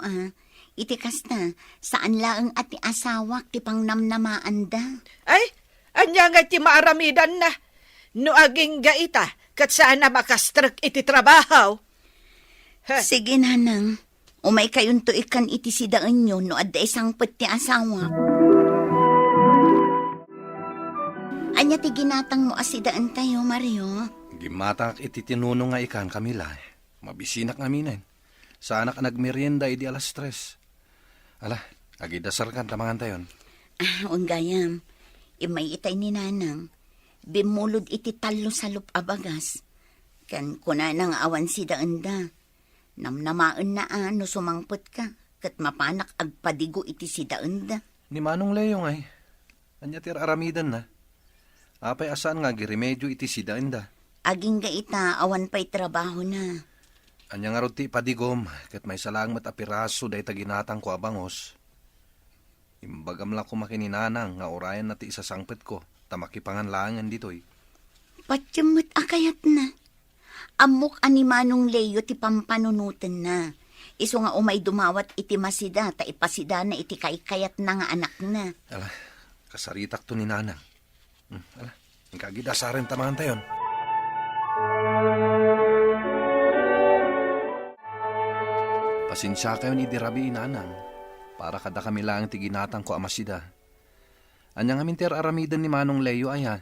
Iti kasta, saan laang ati asawak ti pangnamnamaan da? Ay, anya nga ti maaramidan na. No aging gaita, kat saan na makastrek iti trabaho. Sige, nanang. Umay kayon to ikan iti sidaan nyo no adda isang pati asawa. Anya ti ginatang mo asidaan tayo, Mario? Gimatak iti tinuno nga ikan, Camila. Mabisinak namin. Sana ka nagmerienda idi alas 3. Ala, agidasar kan tamangan tayon. Unggayam, imay itay ni nanang. Bimulod iti talo sa lupabagas. Kan kuna nang awan si daanda. Namnamaan na no sumangpot ka. Kat mapanak agpadigo iti si daanda. Ni Manong Leo ngay. Anya tir aramidan na. Apay asaan nga giremedyo iti si daenda. Aging gaita awan pa'y trabaho na. Anya nga roti padigom, kat may salang matapiraso day taginatang ko abangos. Imbagam lang ko makininanang nga orayan na ti isasangpet ko, tamakipanganlangan dito'y. Patyamot akayat na. Amok ani Manong Leo ti pampanunutan na. Iso nga umay dumawat iti masida, ta ipasida na iti kaikayat na nga anak na. Ala, kasaritak to ni nanang. Ala, ang kagidasarin tamangan tayon. Pasensya kayo ni Dirabi inanang, para kada kami lang tiginatang ko amasida. Anyang aminter aramidan ni Manong Leo aya,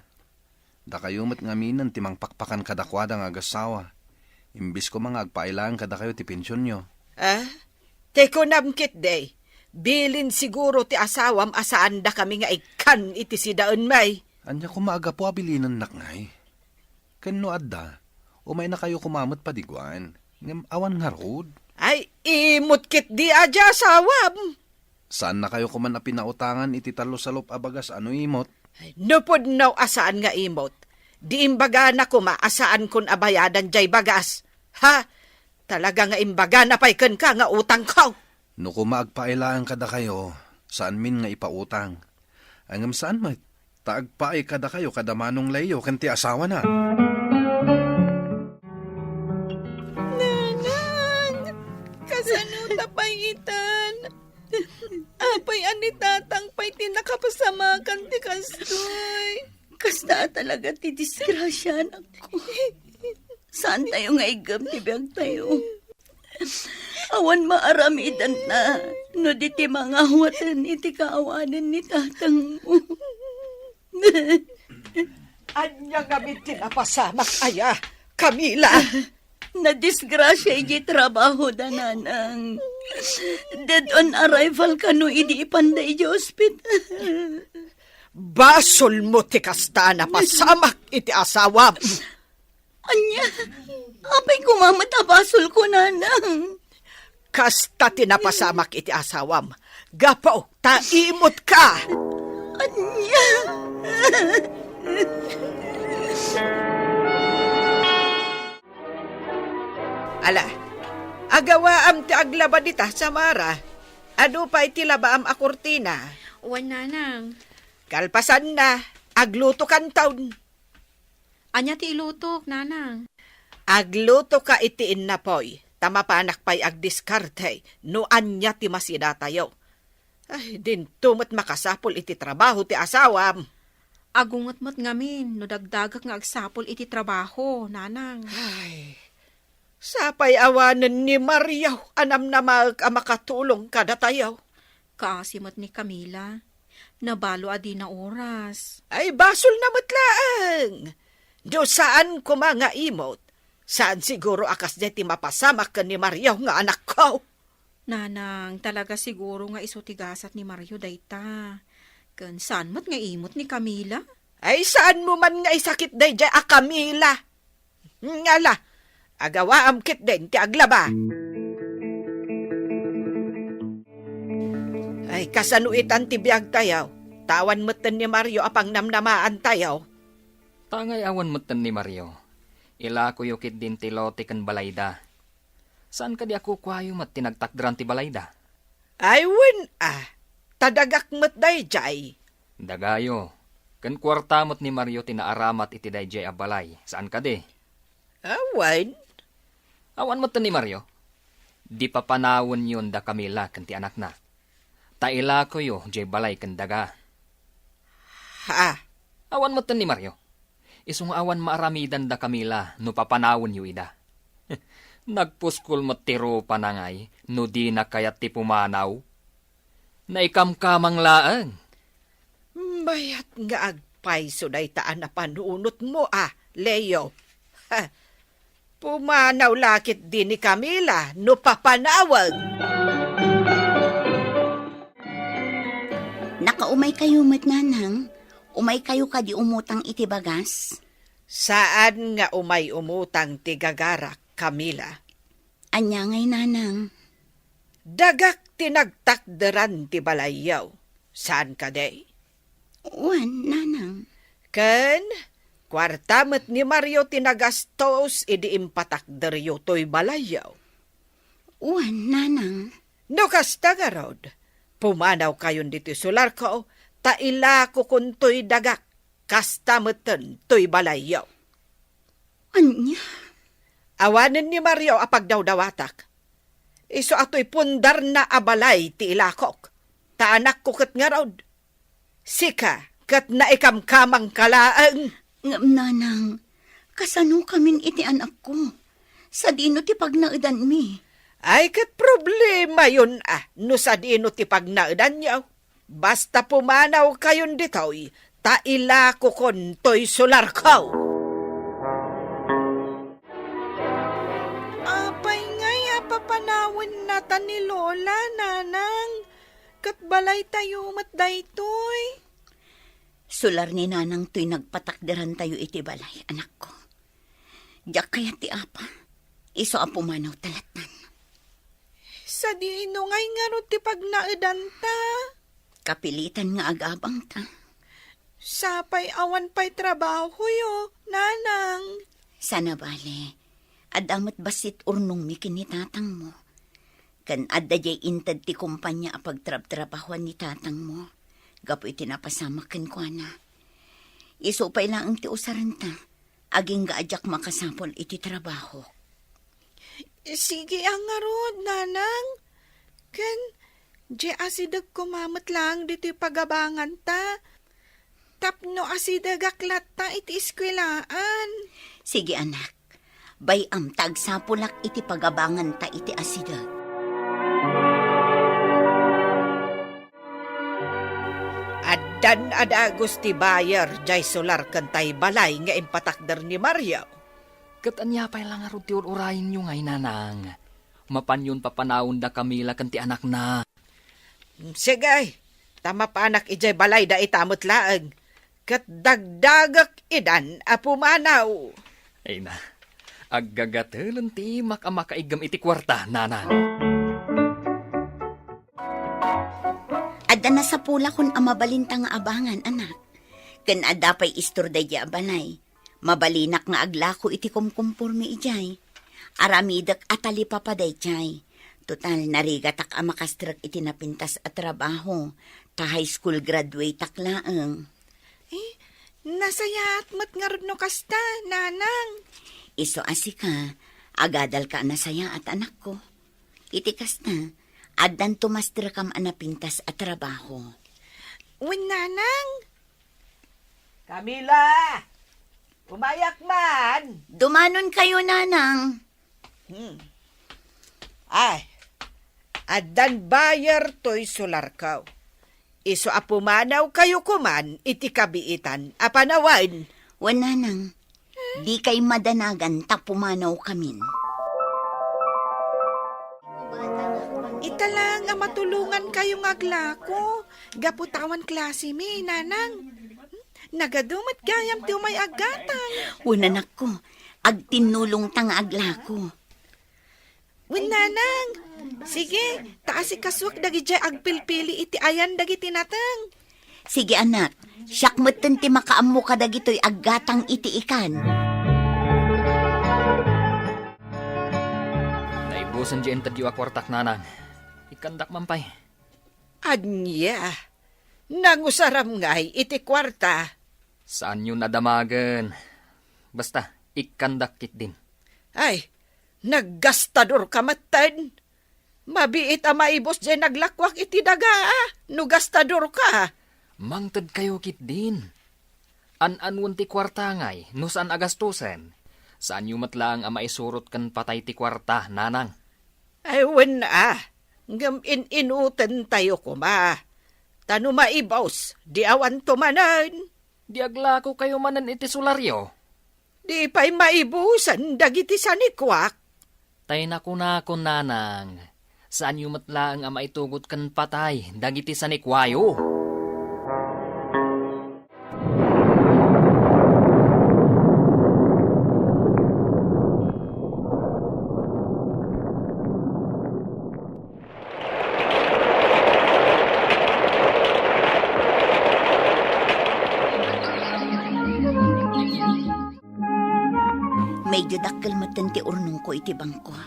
da kayo mat ngaminan timang pakpakan kadakwada nga agasawa, imbis ko mga agpailang kada kayo ti pensyon nyo. Teko namkit day, bilin siguro ti asawam asaan da kami nga ikan iti sidaan may. Anya ko maaga po abilinan nakngay. Kano adda, umay na kayo kumamot padiguan, ngam awan nga road. Ay, imot kit di adya asawam. Saan na kayo kuman na pinautangan iti talo sa lop abagas ano imot? Nupod naw asaan nga imot. Di imbaga na kuma asaan kun abayadan jay bagas. Ha? Talaga nga imbaga na payken ka nga utang ko. No kumaagpailaan kada kayo, saan min nga ipautang. Angam saan mo, taagpaay kada kayo kada Manong Leo kanti asawa na. Apay ani tatang pa'y tinakapasamakan ti kastoy. Kasta talaga ti disgrasya, anak ko. Saan tayo nga igam ti biyag tayo? Awan maaramidan na, no di ti mga huwatan iti kaawanan ni tatang mo. Anya nga mi tinapasamak aya, Camila. Na-disgrasya iti trabaho da nanang. Dead on arrival ka no idi ipanday iti hospital. Basol mo ti kasta na pasamak iti asawam. Anya, apay kumamatabasol ko nanang. Kasta tinapasamak iti asawam. Gapaw, taimot ka. Anya. Ala, agawaam ti aglaba dita sa Mara. Ado pa iti labaam a kurtina. Uwan, nanang. Kalpasan na, agluto kan taon. Anya ti ilutok, nanang. Agluto ka iti innapoy. Tamapanak pa'y agdiskarte, no anya ti masida tayo. Ay, din tumot makasapol iti trabaho ti asawam. Agungot-mot ngamin, no dagdagak nga agsapol iti trabaho, nanang. Ay, sapay awanan ni Mariaw, anam na makatulong kada tayo. Kaasimot ni Camila. Nabalo adi na oras. Ay, basol na matlaang. Do saan ko mga imot? Saan siguro akas ti mapasamak ka ni Mariaw nga anak ko? Nanang, talaga siguro nga isutigasat ni Mario dayta. Kan saan mo't nga imot ni Camila? Ay, saan mo man nga isakit day a Camila? Ngala, agawaam kit din ti aglaba. Ay, kasanuitan ti biyag tayaw. Tawan mo't ni Mario apang namnamaan tayaw. Tangay awan mo ni Mario. Ila ko yukit din ti lote kan balayda. Saan ka di ako kwayo mat tinagtakdran ti balayda? Ay, wen tadagak mo't day jay. Dagayo. Kan kwarta mo't ni Mario tinaaramat iti dayjay a balay. Saan ka di? Awan? Awan mo ni Mario. Di pa panawon yun da Camila kan ti anak na. Taila ko yo jay balay kan daga. Ha? Awan mo ni Mario. Isung awan maaramidan da Camila no papanawon yu ida. Nagpuskol mo tiro panangay no di na kayat ti pumanaw. Naikamkamang laang. Bayat nga agpay so day taan na panunot mo Leo. Ha, pumanaw lakit din ni Camila no papanawag. Nakaumay kayo mat nanang. Umay kayo ka di umutang iti bagas. Saan nga umay umutang ti gagarak, Camila? Anya ngay nanang. Dagak tinagtakderan ti balayaw. Saan ka day? Uwan, nanang. Ken, kwartamet ni Mario tinagastos idi impatakderyo to'y balayaw. Uwan, nanang. No kasta nga rod, pumanaw kayon dito sular ko, taila ko kun to'y dagak, kasta meten to'y balayaw. Anya? Awanan ni Mario apag daw-dawatak. Iso ato'y pundar na abalay ti ilakok. Taanak ko kat nga rod. Sika, kat naikamkamang kalaang. Ngam nanang, kasano kamin iti anak ko? Sa dino ti pagnaudan mi. Ay kat problema yun no sa dino ti pagnaudan niyaw. Basta pumanaw kayon ditoy, taila ko kon to'y solar kaw. Apay ngay papanawin nata ni Lola, nanang. Kat balay tayo matday to'y. Sular ni nanang to'y nagpatakderan tayo iti balay, anak ko. Diyak kaya ti apa, iso apumanaw talatan. Sa dino ngay nga ro ti pagnaudan ta. Kapilitan nga agabang ta. Sapay awan pa'y trabaho yo, nanang. Sana bale, adamot basit urnong mi kinitatang mo. Kan adda jay intad ti kumpanya apag trab-trabahuan ni tatang mo. Gapo iti napasamakin ko na. Isupay lang ang ti usaranta. Aging gaadyak makasapol iti trabaho. Sige ang nga rod, nanang. Ken, Di asidag kumamot lang dito pagabangan ta. Tapno asidag aklat ta iti iskwelaan. Sige anak, bayam tagsapulak iti pagabangan ta iti asidag. Addan adagos ti bayer, jay solar kantay balay nga impatakder ni Maria. Kat anya pa'y lang arot ti urayin nyo ngay nanang. Mapanyon papanawon da Camila kan ti anak na. Sige, tama pa anak ijay balay da itamot laeng. Kat dagdagak idan apumanaw. Ay na, aggagatelan ti makamakaigam iti kwarta, nanang. Adda na sa pula kun amabalinta nga abangan, anak. Ken adda pa'y istorday di abalay. Mabalinak nga aglako iti kumkumpurmi ijay. Aramidak atali papaday jay. Total narigatak amakastrak iti napintas at trabaho. Ta high school graduate taklaeng. Nasayat mat nga rod no kasta, nanang. Iso asika, agadal ka nasaya at anak ko. Iti kasta, addan tumastra kam anapintas at trabaho. Wen nanang. Camila! Umayak man! Dumanon kayo, nanang. Ay, addan bayer to'y solarkaw. Iso apumanaw kayo kuman iti kabiitan apanawan. Wan, nanang, di kay madanagan tapumanaw kamin. Ita lang nga matulungan kayong aglako. Gaputawan klase mi, nanang. Nagadumat gayam ti umay agatan. Wan, anak ko, agtinulong tang aglako. Wen nanang, sige, taasi kaswak dagi jay agpilpili iti ayan dagi tinatang. Sige, anak, siyak meten ti makaammo ka dagitoy aggatang iti ikan. Naibusan di entadyo akwartak, nanang. Ikandak mampay. Anya, nangusaram ngay iti kwarta. Saan yun nadamagan? Basta, ikandak kit din. Ay, naggastador ka matan. Mabiit ang maibos dyan naglakwak iti daga, no gastador ka. Mangtad kayo kit din. An-anwan ti kwarta ngay, no saan agastusen? Saan yung matlang ang maisurot kan patay ti kwarta, nanang? Ay, wen ngam inutan tayo kuma. Tano maibaws, di awan tumanan. Di aglako kayo manan iti solaryo. Di pa'y maibusan dagiti sanikwak. Tay na ko nanang. Saan yung matlang ang maitugot kan patay, dagiti sanikwayo? Medyo dakkel matan ti urnong ko iti bangko.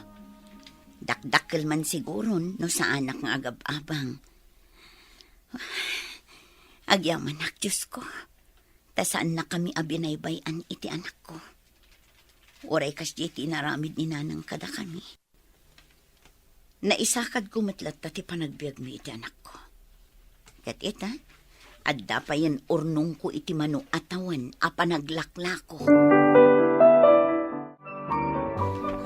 Dakdakkel man siguro no sa anak nga agab-abang. Agyaman ak, Diyos ko. Ta saan na kami abinaybayan iti anak ko. Oray kas di tinaramid ni nanang kada kami. Naisakad ko matlat ti panagbiag mi iti anak ko. Kat ita, adda pa yan urnong ko iti mano atawan a panaglaklako.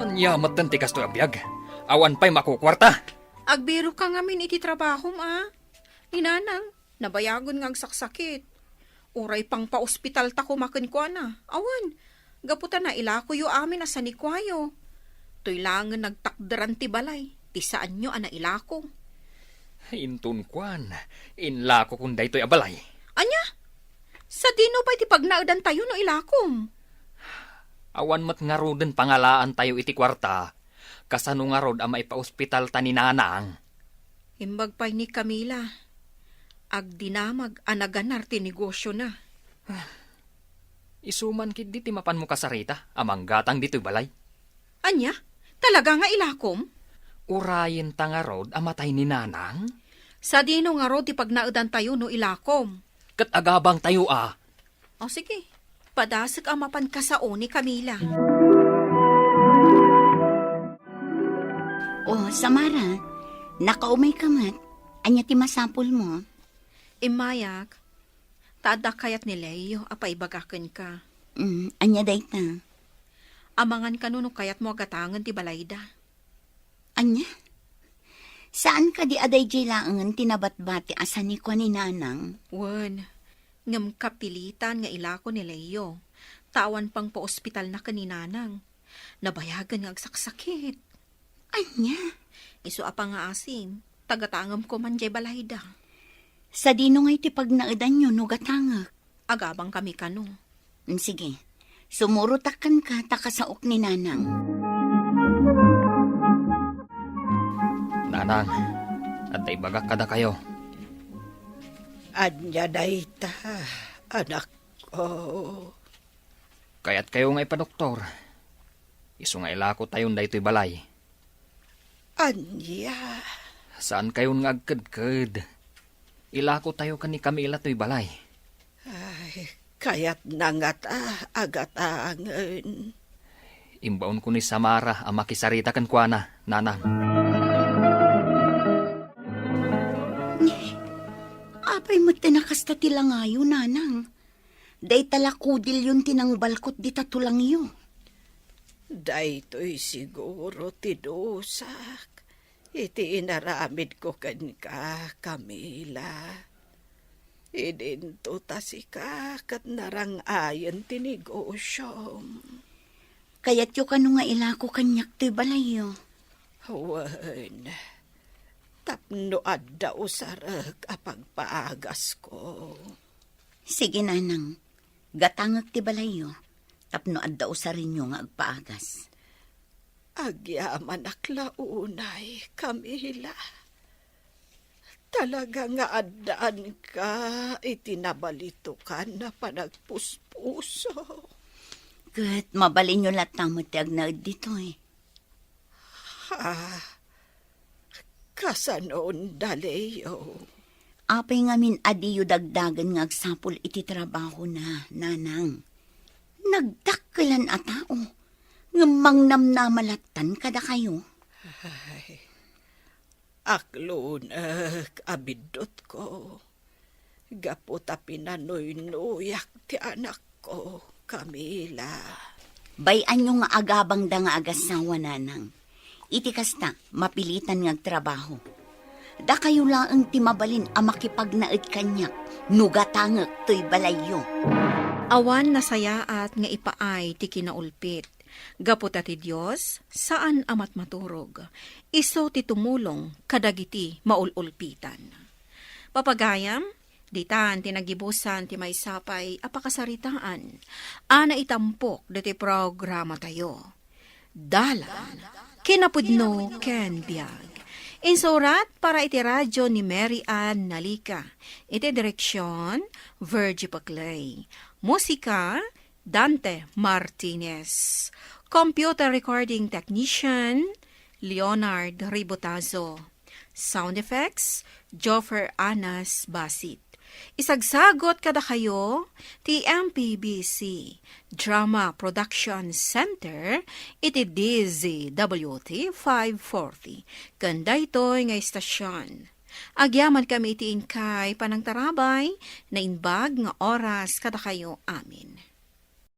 Anyamat ng tikas to abiyag. Awan pa'y makukwarta. Agbiro ka ngamin iti trabaho, Ninanang, nabayagon nga agsaksakit. Uray pang pa-ospital ta kumakin ko na. Awan, gaputan na ilako yo amin asa ni kwayo. To'y langan nagtakdaran ti balay. Ti saan nyo ana ilako. Intun kwan. Inlako kung daytoy abalay. Anya? Sa dino pa iti pagnaudan tayo no ilakom? Awan mat nga roden pangalaan tayo iti kwarta. Kasano nga rod ang maipa-ospital ta ni nanang. Imbag pa'y ni Camila. Agdinamag anaganar ti negosyo na. Isuman kit di ti mapan mo kasarita. Amang gatang dito'y balay. Anya? Talaga nga ilakom? Urayin ta nga rod amatay ni nanang. Sa dino nga rod ti pagnaudan tayo no ilakom. Kat agabang tayo O sige, padasag amapan ka sa o ni Camila. Oh, Samara, nakaumay ka mat. Anya ti masapul mo? Imayak, taada kayat ni Leo, apay bagakan ka. Anya dayta? Amangan ka no kayat mo agatangan ti balayda. Anya? Saan ka di aday jilaangan tinabatbati asan ni kwa ni nanang? Wen, ngam kapilitan nga ilako ni Leo. Tawan pang pa ospital na kaninanang. Nabayagan nga agsaksakit. Anya? Isu apa nga asin, tagatangam ko man jay balayda. Sa dino ngay ti pagnaadan nyo no gatangak. Agabang kami kano. Sige, sumurutakan ka takasaok ni nanang. Nanang, at ibagak kada kayo. Anya dayta, anak ko. Kaya't kayo nga ipadoktor. Isu nga ilako tayon daytoy balay. Anya, Saan kayo nga agkad-kad? Ilako tayo kani Camila to'y balay. ay, kayat nangat agatangan. Imbaon ko ni Samara ang makisarita kan kuana, nanang. Apay mo tinakasta tilangayo, nanang. Day talakudil yun tinang balkot di tatulangyo. Daytoy siguro tinusak. Iti inaramid ko kan ka, Camila. Idinto tasika kat narangayan tinegosyo. Kaya't yu kano nga ilako kanyak ti balayo. Wan, tapno adda usarag apagpaagas ko. Sige, nanang. Gatangag ti balayo. Tapno adda usarin nyo nga agpaagas. Agyaman aklaunay, Camila. Talaga nga addaan ka, itinabalito ka na panagpuspuso. Kat mabalin nyo latamot ti agnaad dito eh. Ha, kasanoon daleyo. Apay ngamin adiyo dagdagan nga agsapol iti trabaho na, nanang. Nagdakkelan a tao. Ngamang namnamalatan kada kayo. Ay, aklunag abidot ko. Gaputa pinanoy-nuyak ti anak ko, Camila. Bayan nyo nga agabang da nga agasawa, nanang. Iti kasta, mapilitan nga trabaho. Da kayo laang timabalin a makipagnaed kanyak, nugatangak to'y balayo. Awan nasayaat nga ipaay ti kinaulpit. Gapot ti Diyos, saan amat maturog? Iso ti tumulong kadagiti maululpitan. Papagayam, ditan tinagibusan ti may sapay apakasaritaan. Ana itampok diti programa tayo. Dalan, kinapudno ken biag. Insurat para iti radyo ni Mary Ann Nalika. Iti direksyon, Virgie Paclay. Musika, Dante Martinez. Computer recording technician, Leonard Ribotazo. Sound effects, Joffer Anas Basit. Isagsagot kada kayo, ti MPBC Drama Production Center, iti DZWT 540. Kanda ito'y nga istasyon. Agyaman kami iti inkay panang tarabay, na inbag nga oras kada kayo amin.